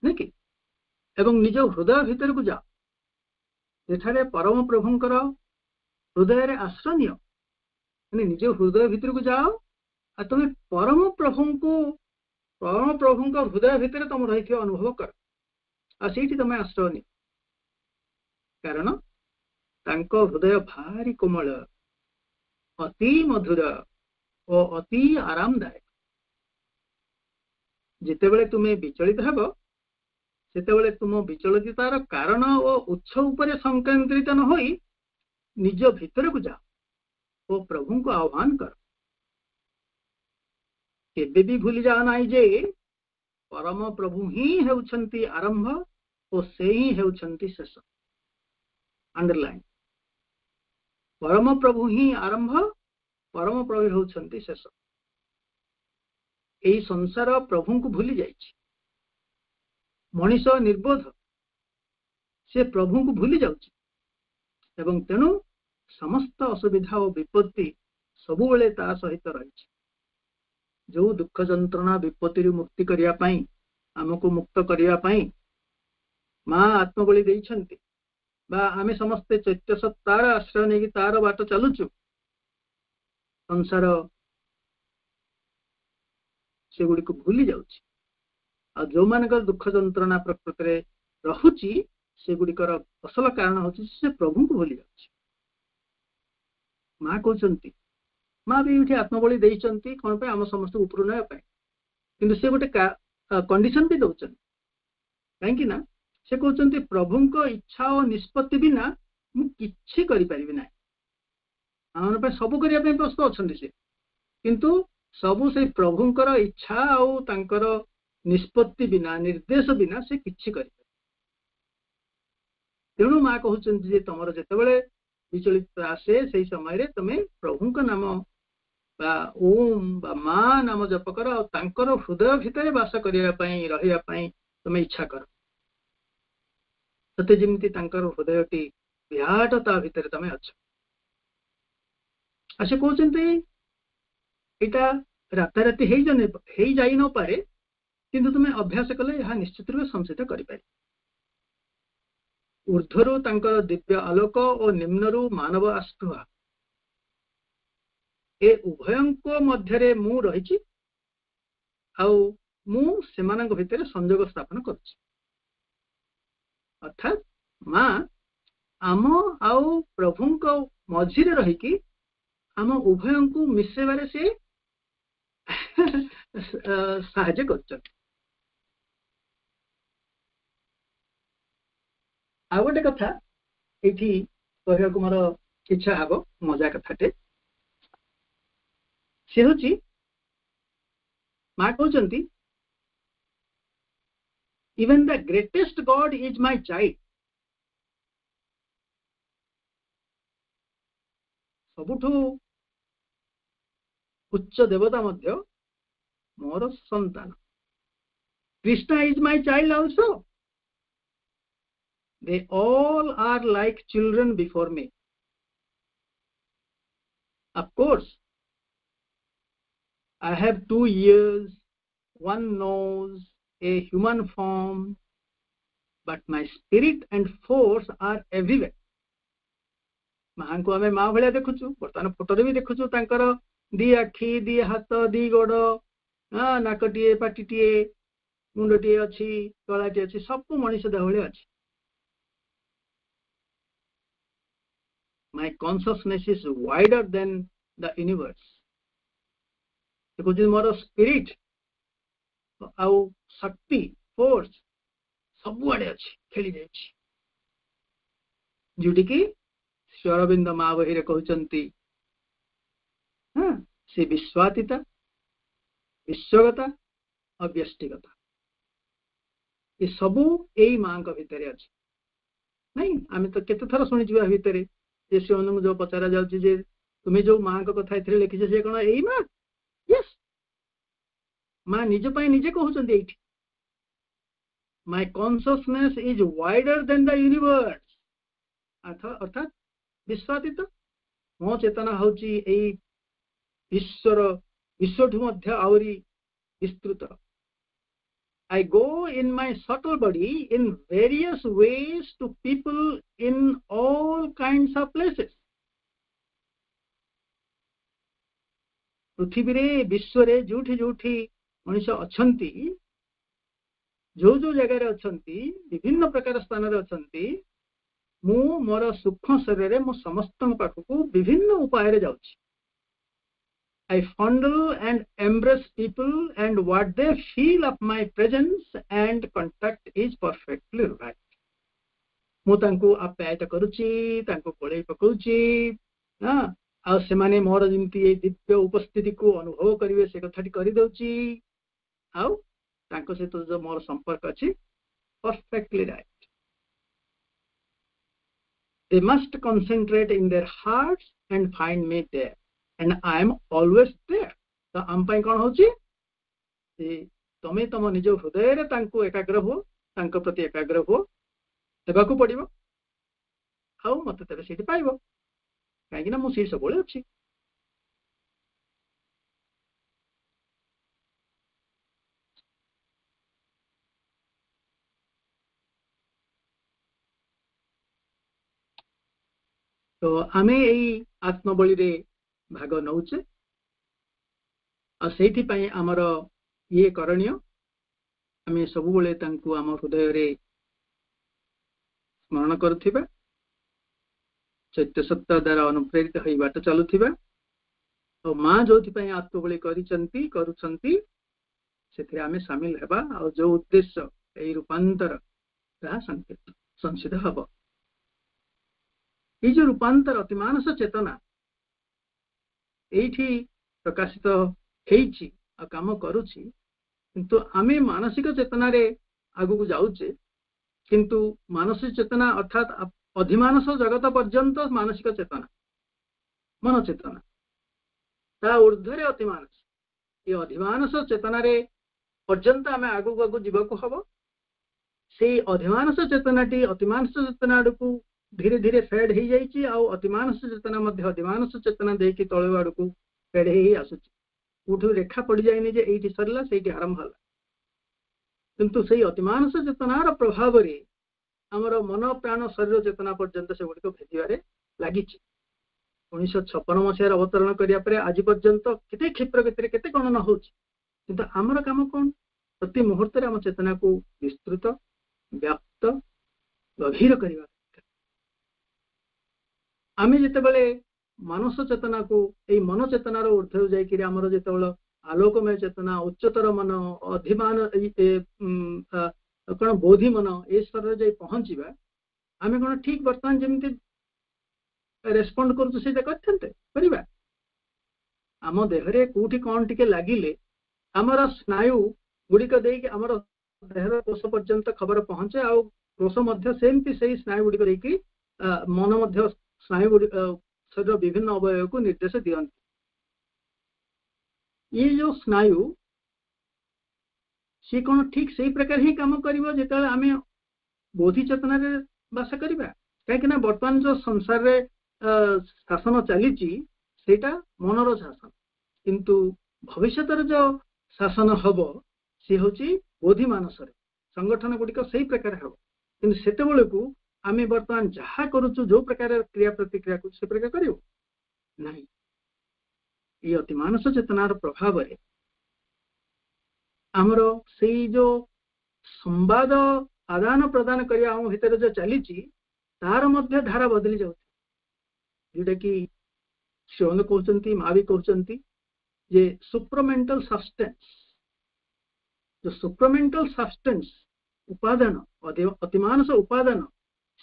नहीं कि एवं निज हृदय भितर को जाओ जेठारे परम प्रभुंकर हृदय रे आश्रय नियो निज हृदय भितर को जाओ आ तुम परम प्रभुंक हृदय भितर तुम रही अनुभव कर आ सेठी तुम आश्रय नियो कारण तांको हृदय भारी कोमल अति मधुर और अति आरामदायक जितेबले तुम्हें विचलित हेब सेतेबले तुम विचलितार कारण और उत्स उपरे संकेंद्रित न होई निज भितर को जाओ ओ प्रभु को आह्वान कर केबे भी भूली जा नाई जे परम प्रभु ही हेउछंती आरंभ ओ से ही हेउछंती शेष अंडरलाइन परम प्रभु ही आरंभ परम प्रभु हेउछंती शेष एई संसार प्रभु को भूली जाइछि मनीष निर्बोध से प्रभु को भूली जाउछि एवं तेणु समस्त असुविधा और विपत्ति सबु बेले ता सहित रहिछि जो दुख जंत्रणा विपत्ति मुक्ति करिया पई हमको मुक्त करिया पई मां आत्मबलि देइछंती बा आमे समस्त चैत्य सत्तार आश्रय नेकी तार बाट चलुछु संसार से गुडी को भूली जाउछि आ जो मानकर दुख जंत्रणा प्रकृति रे रहुछि से गुडिकर असल कारण होछि से प्रभु को भूली जाउछि मां कहउछंती मां भी उठी आत्मबलि देइछंती कोन पे हम समस्त ऊपर नय पाए किंतु से गोटे कंडीशन भी दउछन काहे कि ना से कहउछंती प्रभु को इच्छा और निष्पत्ति बिना मु किछि करि परिबि ना हमन पे सब करिया पे प्रस्तुत अछंती से किंतु सब से प्रभुंकर इच्छा और तांकर निष्पत्ति बिना निर्देश बिना से किछि करि तेणु मां कहउछंती जे तमर जेतेबेले विचलित आसे से समय रे तमे प्रभु का नाम बा ओम बा मां नाम जप कर और तांकर हृदय भितर वास करिया पई रहिया पई तमे इच्छा कर सते जेमति तांकर हृदयटी विराटता भितर तमे अछ आसे कहउछंती एटा राताराति हेई जाई न पारे किंतु तुमे अभ्यास कले यह निश्चित रूप संसित करि पारे ऊर्ध्वरु तांकर दिव्य आलोक और निम्नरु मानव आस्पृहा ए उभयंको मध्यरे मु रहिछि आउ मु सेमानक भितर संयोग स्थापन करछि अर्थात मां आम आउ प्रभुंको मझिरे रहिकी आम उभयंको मिसेबारे से साहाय्य करछथि आ गोटे कथा एठी कहया को मोर इच्छा हबो मजा कथाटे से होची मां कहउचंती even the greatest god is my child सबुठु उच्च देवता मध्य मोर संतान Krishna is my child also they all are like children before me of course I have 2 ears, 1 nose, a human form but my spirit and force are everywhere मां को हमें मां भलिया देखुछु बर्तमान फोटो रे भी देखुछु तांकर दी आखी दी हाथ दी गोड़ नाकटिए पाटिटिए मुंडटिए अछि गलाटिए अछि सब मनुष्य देह भलिया अछि my consciousness is wider than the universe because more spirit आउ शक्ति फोर्स सब आड़े अछि खेली जाय छी जोटी की श्री अरविंद मां बहिरे कहउचंती हां से विश्वातीता विश्वगता और व्यष्टिगता ये सबू एई मां का भितरे अछि नहीं आमे तो केते थरा सुनि जिवा भितरे जे से अनुग जो पचारा जाउची जे तुमे जो मां का कथा इथरे लिखिछे से कोन एई मां यस मां निज पई निजे कहउचंती एठी my consciousness is wider than the universe अर्थात विश्वातीत मो चेतना होची एई विश्वठु मध्य आवरी विस्तृत I go in my subtle body in various ways to people in all kinds of places. पृथ्वी रे विश्व रे जोठी जोठी मनुष्य अछंती जो जो जगह रे अछंती विभिन्न प्रकार स्थान रे अछंती मु मोर सूक्ष्म शरीर रे मु समस्त पाख को विभिन्न उपाय रे जाउची I fondle and embrace people and what they feel of my presence and contact is perfectly right. मु तांको आप्यायत करूची तांको कोळै पकौची ଆଉ ସେମାନେ ମୋର ଯେମିତି ଏଇ ଦିବ୍ୟ ଉପସ୍ଥିତିକୁ ଅନୁଭବ କରିବେ ସେ କଥାଟି କରିଦେଉଛି। ଆଉ ତାଙ୍କ ସହିତ ଯୋଉ ମୋର ସମ୍ପର୍କ ଅଛି perfectly right. They must concentrate in their hearts and find me there, and I am always there. ତ ଆମ ପାଇଁ କ'ଣ ହଉଛି ତମେ ତମ ନିଜ ହୃଦୟରେ ତାଙ୍କୁ ଏକାଗ୍ର ହୁଅ, ତାଙ୍କ ପ୍ରତି ଏକାଗ୍ର ହୁଅ, ହେବାକୁ ପଡିବ, ଆଉ ମତେ ତେବେ ସେଇଠି ପାଇବ, କାହିଁକି ନା ମୁଁ ସେଇ ସବୁବେଳେ ଅଛି। ତ ଆମେ ଏଇ ଆତ୍ମବଳୀରେ ଭାଗ ନଉଛେ, ଆଉ ସେଇଥିପାଇଁ ଆମର ଇଏ କରଣୀୟ, ଆମେ ସବୁବେଳେ ତାଙ୍କୁ ଆମ ହୃଦୟରେ ସ୍ମରଣ କରୁଥିବା, ଚୈତ୍ୟ ସତ୍ୟ ଦ୍ୱାରା ଅନୁପ୍ରେରିତ ହୋଇ ବାଟ ଚାଲୁଥିବା, ଆଉ ମା ଯୋଉଥିପାଇଁ ଆତ୍ମବଳୀ କରୁଛନ୍ତି ସେଥିରେ ଆମେ ସାମିଲ ହେବା, ଆଉ ଯୋଉ ଉଦ୍ଦେଶ୍ୟ ଏଇ ରୂପାନ୍ତର ତାହା ସଂସିଦ୍ଧ ହବ। ଏଇ ଯୋଉ ରୂପାନ୍ତର ଅତିମାନସ ଚେତନା ଏଇଠି ପ୍ରକାଶିତ ହେଇଛି ଆଉ କାମ କରୁଛି, କିନ୍ତୁ ଆମେ ମାନସିକ ଚେତନାରେ ଆଗକୁ ଯାଉଛେ, କିନ୍ତୁ ମାନସିକ ଚେତନା ଅର୍ଥାତ୍ ଅଧିମାନସ ଜଗତ ପର୍ଯ୍ୟନ୍ତ ମାନସିକ ଚେତନା, ମନ ଚେତନା, ତା ଊର୍ଦ୍ଧ୍ୱରେ ଅତିମାନସ, ଏ ଅଧିମାନସ ଚେତନାରେ ପର୍ଯ୍ୟନ୍ତ ଆମେ ଆଗକୁ ଯିବାକୁ ହବ। ସେଇ ଅଧିମାନସ ଚେତନାଟି ଅତିମାନସ ଚେତନା ଆଡକୁ ଧୀରେ ଧୀରେ ଫେଡ୍ ହେଇଯାଇଛି, ଆଉ ଅତିମାନସ ଚେତନା ମଧ୍ୟ ଅଧିମାନସ ଚେତନା ଦେଇକି ତଳ ଆଡକୁ ଫେଡ୍ ହେଇ ଆସୁଛି। କୋଉଠୁ ରେଖା ପଡିଯାଇନି ଯେ ଏଇଠି ସରିଲା ସେଇଠି ଆରମ୍ଭ ହେଲା, କିନ୍ତୁ ସେଇ ଅତିମାନସ ଚେତନାର ପ୍ରଭାବରେ ଆମର ମନ ପ୍ରାଣ ଶରୀର ଚେତନା ପର୍ଯ୍ୟନ୍ତ ସେଗୁଡିକ ଭେଦିବାରେ ଲାଗିଛି। 1956 ମସିହାରେ ଅବତରଣ କରିବା ପରେ ଆଜି ପର୍ଯ୍ୟନ୍ତ କେତେ କ୍ଷିପ୍ର ଗତିରେ କେତେ ଗଣନା ହଉଛି, କିନ୍ତୁ ଆମର କାମ କ'ଣ? ପ୍ରତି ମୁହୂର୍ତ୍ତରେ ଆମ ଚେତନାକୁ ବିସ୍ତୃତ, ବ୍ୟାପ୍ତ, ଗଭୀର କରିବା। ଆମେ ଯେତେବେଳେ ମାନସ ଚେତନାକୁ ଏଇ ମନ ଚେତନାର ଊର୍ଦ୍ଧ୍ୱକୁ ଯାଇକିରି ଆମର ଯେତେବେଳେ ଆଲୋକମୟ ଚେତନା, ଉଚ୍ଚତର ମନ, ଅଧିମାନ କ'ଣ ବୋଧି ମନ ଏ ସ୍ତରରେ ଯାଇ ପହଞ୍ଚିବା, ଆମେ କ'ଣ ଠିକ ବର୍ତ୍ତମାନ ଯେମିତି ରେସ୍ପଣ୍ଡ କରୁଛୁ ସେଇଟା କରିବା? ଆମ ଦେହରେ କୋଉଠି କ'ଣ ଟିକେ ଲାଗିଲେ ଆମର ସ୍ନାୟୁ ଗୁଡିକ ଦେଇକି ଆମର ଦେହର କୋଷ ପର୍ଯ୍ୟନ୍ତ ଖବର ପହଞ୍ଚେ, ଆଉ କୋଷ ମଧ୍ୟ ସେମିତି ସେଇ ସ୍ନାୟୁ ଗୁଡିକ ଦେଇକି ମନ ମଧ୍ୟ ସ୍ନାୟୁ ଶରୀର ବିଭିନ୍ନ ଅବୟବକୁ ନିର୍ଦ୍ଦେଶ ଦିଅନ୍ତି। ଇଏ ଯୋଉ ସ୍ନାୟୁ ସିଏ କ'ଣ ଠିକ ସେଇ ପ୍ରକାର ହିଁ କାମ କରିବ ଯେତେବେଳେ ଆମେ ବୋଧି ଚେତନାରେ ବାସ କରିବା? କାହିଁକି ନା ବର୍ତ୍ତମାନ ଯୋଉ ସଂସାରରେ ଶାସନ ଚାଲିଛି ସେଇଟା ମନର ଶାସନ, କିନ୍ତୁ ଭବିଷ୍ୟତରେ ଯୋଉ ଶାସନ ହବ ସିଏ ହଉଛି ବୋଧି ମାନସରେ, ସଂଗଠନ ଗୁଡିକ ସେଇ ପ୍ରକାର ହବ। କିନ୍ତୁ ସେତେବେଳକୁ ଆମେ ବର୍ତ୍ତମାନ ଯାହା କରୁଛୁ, ଯୋଉ ପ୍ରକାର କ୍ରିୟା ପ୍ରତିକ୍ରିୟା କରୁଛୁ ସେ ପ୍ରକାର କରିବ ନାହିଁ। ଏଇ ଅତିମାନସ ଚେତନାର ପ୍ରଭାବରେ ଆମର ସେଇ ଯୋଉ ସମ୍ବାଦ ଆଦାନ ପ୍ରଦାନ କରିବା ଆମ ଭିତରେ ଯୋଉ ଚାଲିଛି ତାର ମଧ୍ୟ ଧାରା ବଦଳି ଯାଉଛି, ଯୋଉଟା କି ସେମାନେ କହୁଛନ୍ତି, ମା ବି କହୁଛନ୍ତି ଯେ ସୁପ୍ରମେଣ୍ଟାଲ ସବଷ୍ଟାନ୍ସ, ଯୋଉ ସୁପ୍ରମେଣ୍ଟାଲ ସବଷ୍ଟାନ୍ସ ଉପାଦାନ, ଅତିମାନସ ଉପାଦାନ,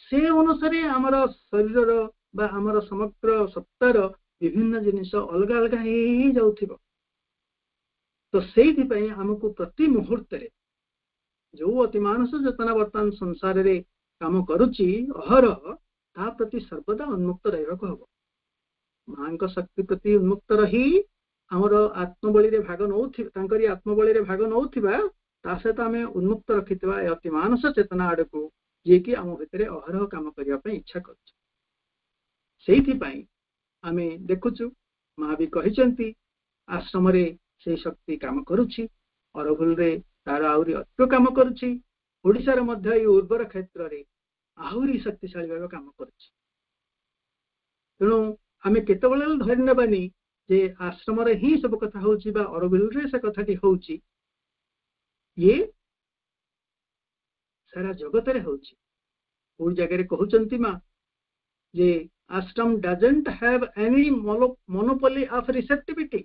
ସେ ଅନୁସାରେ ଆମର ଶରୀରର ବା ଆମର ସମଗ୍ର ସତ୍ତାର ବିଭିନ୍ନ ଜିନିଷ ଅଲଗା ଅଲଗା ହେଇ ଯାଉଥିବ। ତ ସେଇଥିପାଇଁ ଆମକୁ ପ୍ରତି ମୁହୂର୍ତ୍ତରେ ଯୋଉ ଅତିମାନସ ଚେତନା ବର୍ତ୍ତମାନ ସଂସାରରେ କାମ କରୁଛି ଅହରହ, ତା ପ୍ରତି ସର୍ବଦା ଉନ୍ମୁକ୍ତ ରହିବାକୁ ହବ। ମାଙ୍କ ଶକ୍ତି ପ୍ରତି ଉନ୍ମୁକ୍ତ ରହି ଆମର ଆତ୍ମବଳୀରେ ଭାଗ ନଉଥିବା, ତାଙ୍କରି ଆତ୍ମବଳୀରେ ଭାଗ ନଉଥିବା, ତା ସହିତ ଆମେ ଉନ୍ମୁକ୍ତ ରଖିଥିବା ଏ ଅତିମାନସ ଚେତନା ଆଡକୁ, ଯିଏକି ଆମ ଭିତରେ ଅହରହ କାମ କରିବା ପାଇଁ ଇଚ୍ଛା କରୁଛି। ସେଇଥିପାଇଁ ଆମେ ଦେଖୁଛୁ, ମା ବି କହିଛନ୍ତି ଆଶ୍ରମରେ ସେଇ ଶକ୍ତି କାମ କରୁଛି, ଅରଗୁଲରେ ତାର ଆହୁରି ଅଧିକ କାମ କରୁଛି, ଓଡ଼ିଶାର ମଧ୍ୟ ଏଇ ଉର୍ବର କ୍ଷେତ୍ରରେ ଆହୁରି ଶକ୍ତିଶାଳୀ ଭାବେ କାମ କରୁଛି। ତେଣୁ ଆମେ କେତେବେଳେ ଧରି ନେବାନି ଯେ ଆଶ୍ରମରେ ହିଁ ସବୁ କଥା ହଉଛି ବା ଅରବିଲରେ ସେ କଥାଟି ହଉଛି, ଇଏ ସାରା ଜଗତରେ ହଉଛି। କୋଉ ଜାଗାରେ କହୁଛନ୍ତି ମା ଯେ ଆଶ୍ରମ ଡଜଣ୍ଟ ହ୍ୟାଭ ଏନି ମୋନୋପୋଲି ଅଫ ରିସେପ୍ଟିଭିଟି।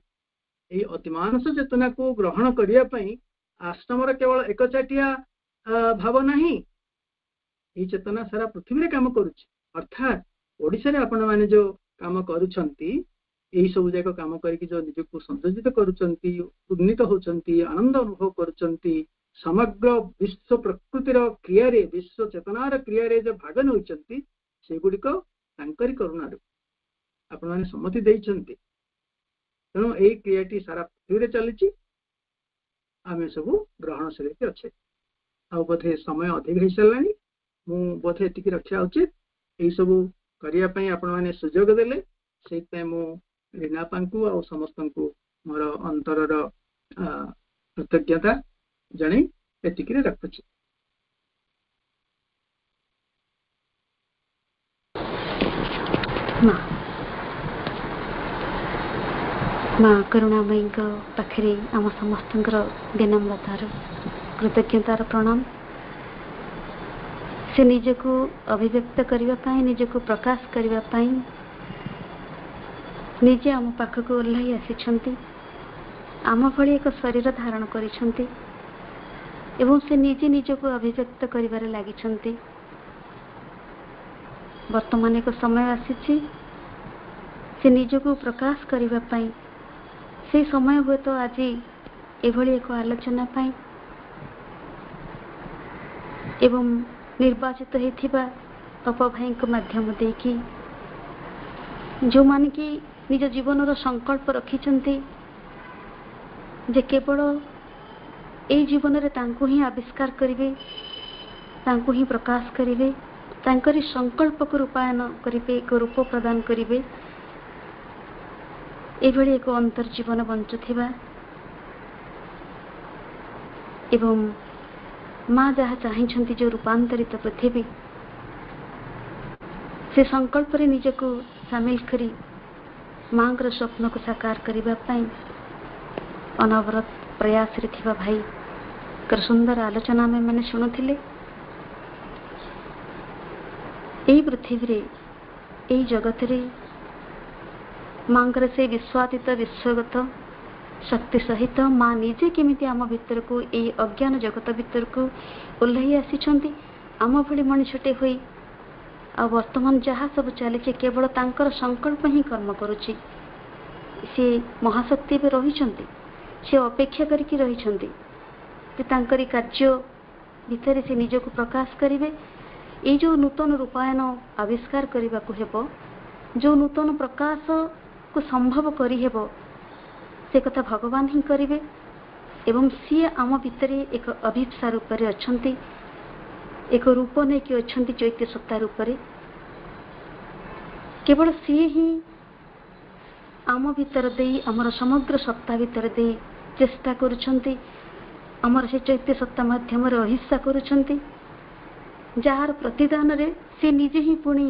ଏଇ ଅତିମାନସ ଚେତନାକୁ ଗ୍ରହଣ କରିବା ପାଇଁ ଆଶ୍ରମର କେବଳ ଏକଚାଟିଆ ଭାବ ନାହିଁ, ଏଇ ଚେତନା ସାରା ପୃଥିବୀରେ କାମ କରୁଛି। ଅର୍ଥାତ୍ ଓଡ଼ିଶାରେ ଆପଣମାନେ ଯୋଉ କାମ କରୁଛନ୍ତି यही सब जाक कम करके जो निजक संयोजित करुचंती उन्नीत होचंती आनंद अनुभव करुचंती समग्र विश्व प्रकृतिर क्रिया रे विश्व चेतनार क्रिया रे जो भाग नउचंती से गुडिक तांकरी करुणा आपण माने सम्मति देइचंती तेणु एई क्रियाटी सारा पृथ्वी रे चलीची आमे सब ग्रहणशील अच्छे आ बोधे समय अधिक हो सारानी मु बोधे एतिकी रखा उचित यही सब करने आपण मैंने सुजोग देले से मु रीनापा को आ समस्त को मोर अंतर कृतज्ञता जन एतिक रखुची। माँ करुणामयी पाखे आम समस्त विनम्रतार कृतज्ञतार प्रणाम। से निजको अभिव्यक्त करने निजको प्रकाश करने निजे आम पाखक ओह्लाई आसी आम भली एक शरीर धारण करिसें से निजे निजको अभिव्यक्त करिबारे लागिछंती। वर्तमान एक समय आसी से निजको प्रकाश करने से समय हुए तो आज एभली एक आलोचना पाई एवं निर्वाचित होता अपभाई माध्यम देकी जो मान कि निज जीवन संकल्प रखिंट जे केवल ए जीवन रे तांको ही आविष्कार करिवे तांको ही प्रकाश करिवे तांकरी संकल्प को रूपायन करिवे एक रूप प्रदान करिवे एभली एक अंतर्जीवन बंचुथिबा एवं माँ जहाँ चाहिए जो रूपांतरित पृथ्वी से संकल्प रे निजको सामिल करी माँ स्वप्न को साकार करने अनवरत प्रयास रे थिबा भाई कर सुंदर आलोचना में मैंने शुणुथिले। एई पृथ्वी रे एई जगत रे माँ से विश्वातीत विश्वगत शक्ति सहित माँ निजे केमिति आम भितर को यही अज्ञान जगत भितर को ओह्लाई आसी आम भली मनुष्यटे हुई आ वर्तमान जहाँ सब चली केवल तांकर संकल्प ही कर्म करुच्ची। सी महाशक्ति भी रही सी अपेक्षा करके रही तांकरी कार्य भितर से निजको प्रकाश करेंगे। ये जो नूतन रूपायन आविष्कार करने को हेबो जो नूतन प्रकाश को संभव करी से कथा भगवान ही करेंगे एवं सी आम भितर एक अभिप्सा रूप से अच्छा एक रूप नहीं कि अच्छा चैत्य सत्ता रूप से केवल सी ही आम भितर दे आमर समग्र सत्ता भितर दे चेष्टा करुछंती आमर से चैत्य सत्ता माध्यम अहिंसा करुछंती जार प्रतिदान रे से निजे ही पुणी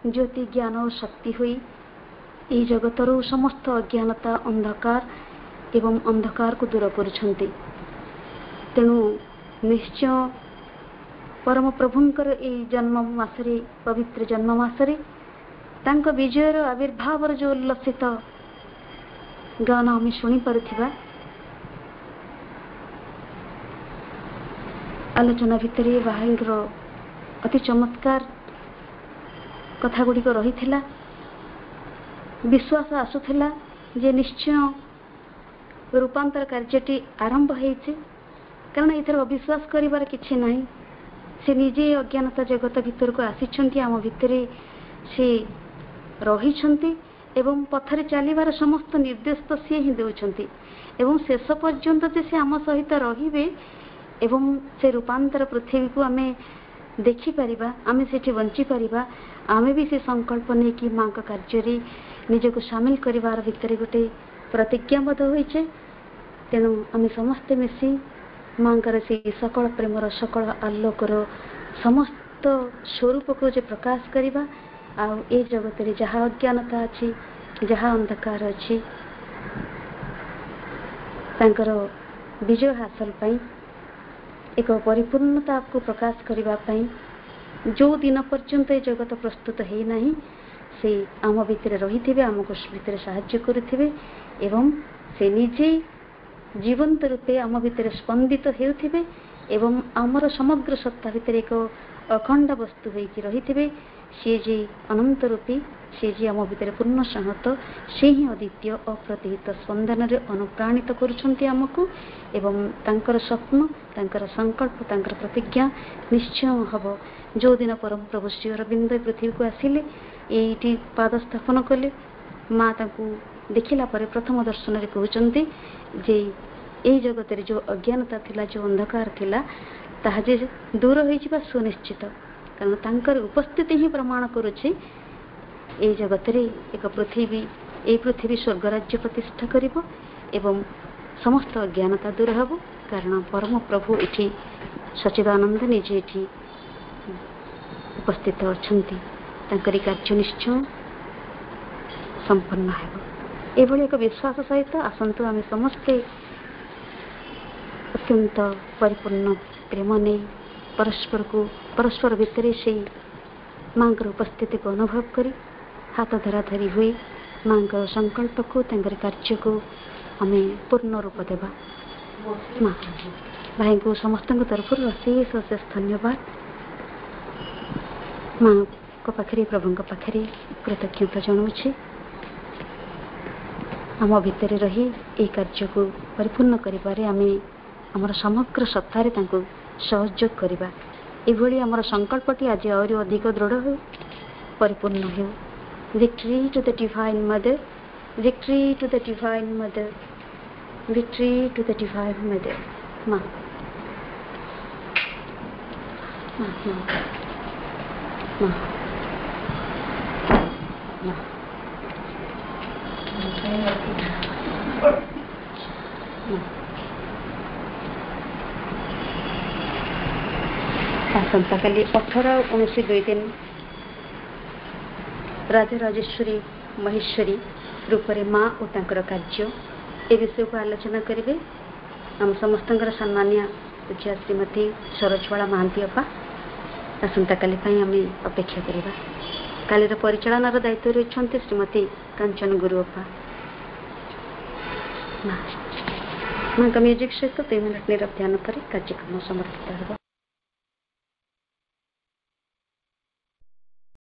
ज्योति ज्ञान और शक्ति हुई यही जगतर समस्त अज्ञानता अंधकार एवं अंधकार को दूर करुछंती। तेणु निश्चय परम प्रभुंकर यही जन्म मासरे पवित्र जन्म मासरे तांको विजयर आविर्भावर जो उल्लसित गान आम शुणी पारुथिबा आलोचना भितर भाईंर अति चमत्कार कथा गुड़िक रही विश्वास आसुला जे निश्चय रूपांतर कार्यटी आरंभ होइछे कारण एथर अविश्वास करिवार किछि नाही। से निजे अज्ञानता जगत भितर को आसिछंती आम भितर से रहिछंती एवं पथरे चलिबार समस्त निर्देश तो सी ही देउछंती एवं शेष पर्यंत जे से आम सहित रहिबे एवं से रूपांतर पृथ्वी को आमे देखि परिबा आमे सेठी बंची परिबा आमे भी से संकल्प नहीं कि माँ का कार्य निजको सामिल करिवार भितर गोटे प्रतिज्ञाबद्ध होइछे। तेणु आमे समस्ते मिसी माँकर से सकल प्रेमर सकल आलोकर समस्त स्वरूप को जे प्रकाश करिबा आ ए जगत रे जहाँ अज्ञानता अच्छी जहाँ अंधकार अच्छी तांकर विजय हासिल पाई एक परिपूर्णता को प्रकाश करिबा पाई जो दिन पर्यंत ए जगत प्रस्तुत है नहीं से आम भितर रही थे आमको भितर साहाय्य करुथिबे एवं से निजे जीवंत रूपे आम भितर स्पंदित हेउथिबे एवं आमर समग्र सत्ता भितर एक अखंड वस्तु होइकि रहिथिबे। सी जे अनंत रूपी, सी जे आम भितर पूर्ण संहत, से ही अद्वितीय अप्रतिहित स्पंदन रे अनुप्राणित करुछंती आमको एवं तांकर स्वप्न, तांकर संकल्प, तांकर प्रतिज्ञा निश्चय हब। जो दिन परम प्रभु श्री अरविंद पृथ्वी को आसिले, एठी पाद स्थापन कले, माँ तांकु देखिला परे प्रथम दर्शन रे कहउचंती जे एई जगत रे जो अज्ञानता थिला, जो अंधकार थिला, ताहा जे दूर होई जिबा सुनिश्चित। कारण तांकर उपस्थिति ही प्रमाण करुछि एई जगत रे एक पृथ्वी स्वर्ग राज्य प्रतिष्ठा करिबो एवं समस्त अज्ञानता दूर हबो। कारण परम प्रभु एठी सच्चिदानंद निजे एठी उपस्थित अछंती, तांकरी कार्य निश्चय संपन्न हेबो। एभली एक विश्वास सहित आसंतु आमे समस्ते अत्यंत परिपूर्ण प्रेम नहीं परस्पर भितर से माँ उपस्थिति को अनुभव करी हाथ धरा धरी हुई माँ संकल्प को कार्य को आम पूर्ण रूप देवा। माँ भाई को समस्त तरफ अशेष अशेष धन्यवाद। माँ को पाखे प्रभु पाखे कृतज्ञता जनाऊे आम भितर रही ये कार्य को परिपूर्ण करिबारे आमे आमर समग्र सत्तारे तांको सहयोग करिबा। एभली आमर संकल्पटी आज और अधिक दृढ़ हो, परिपूर्ण हो। Victory to the divine mother, victory to the divine mother, victory to the divine mother. माँ माँ माँ माँ आसंता काली 18-19 दिन राजराजेश्वरी महेश्वरी रूपरे माँ और तांकर कार्य ए विषय को आलोचना करेंगे। आम समस्त सम्मानिया पूज्य श्रीमती सरोजबाला महांती अपा आसंता काली आम अपेक्षा करवा। कालीर परिचालनार दायित्व रही श्रीमती कांचन गुरु अपा। माँ का म्यूजिक सहित 2 मिनट निरव ध्यान पर कार्यक्रम समर्पित होगा।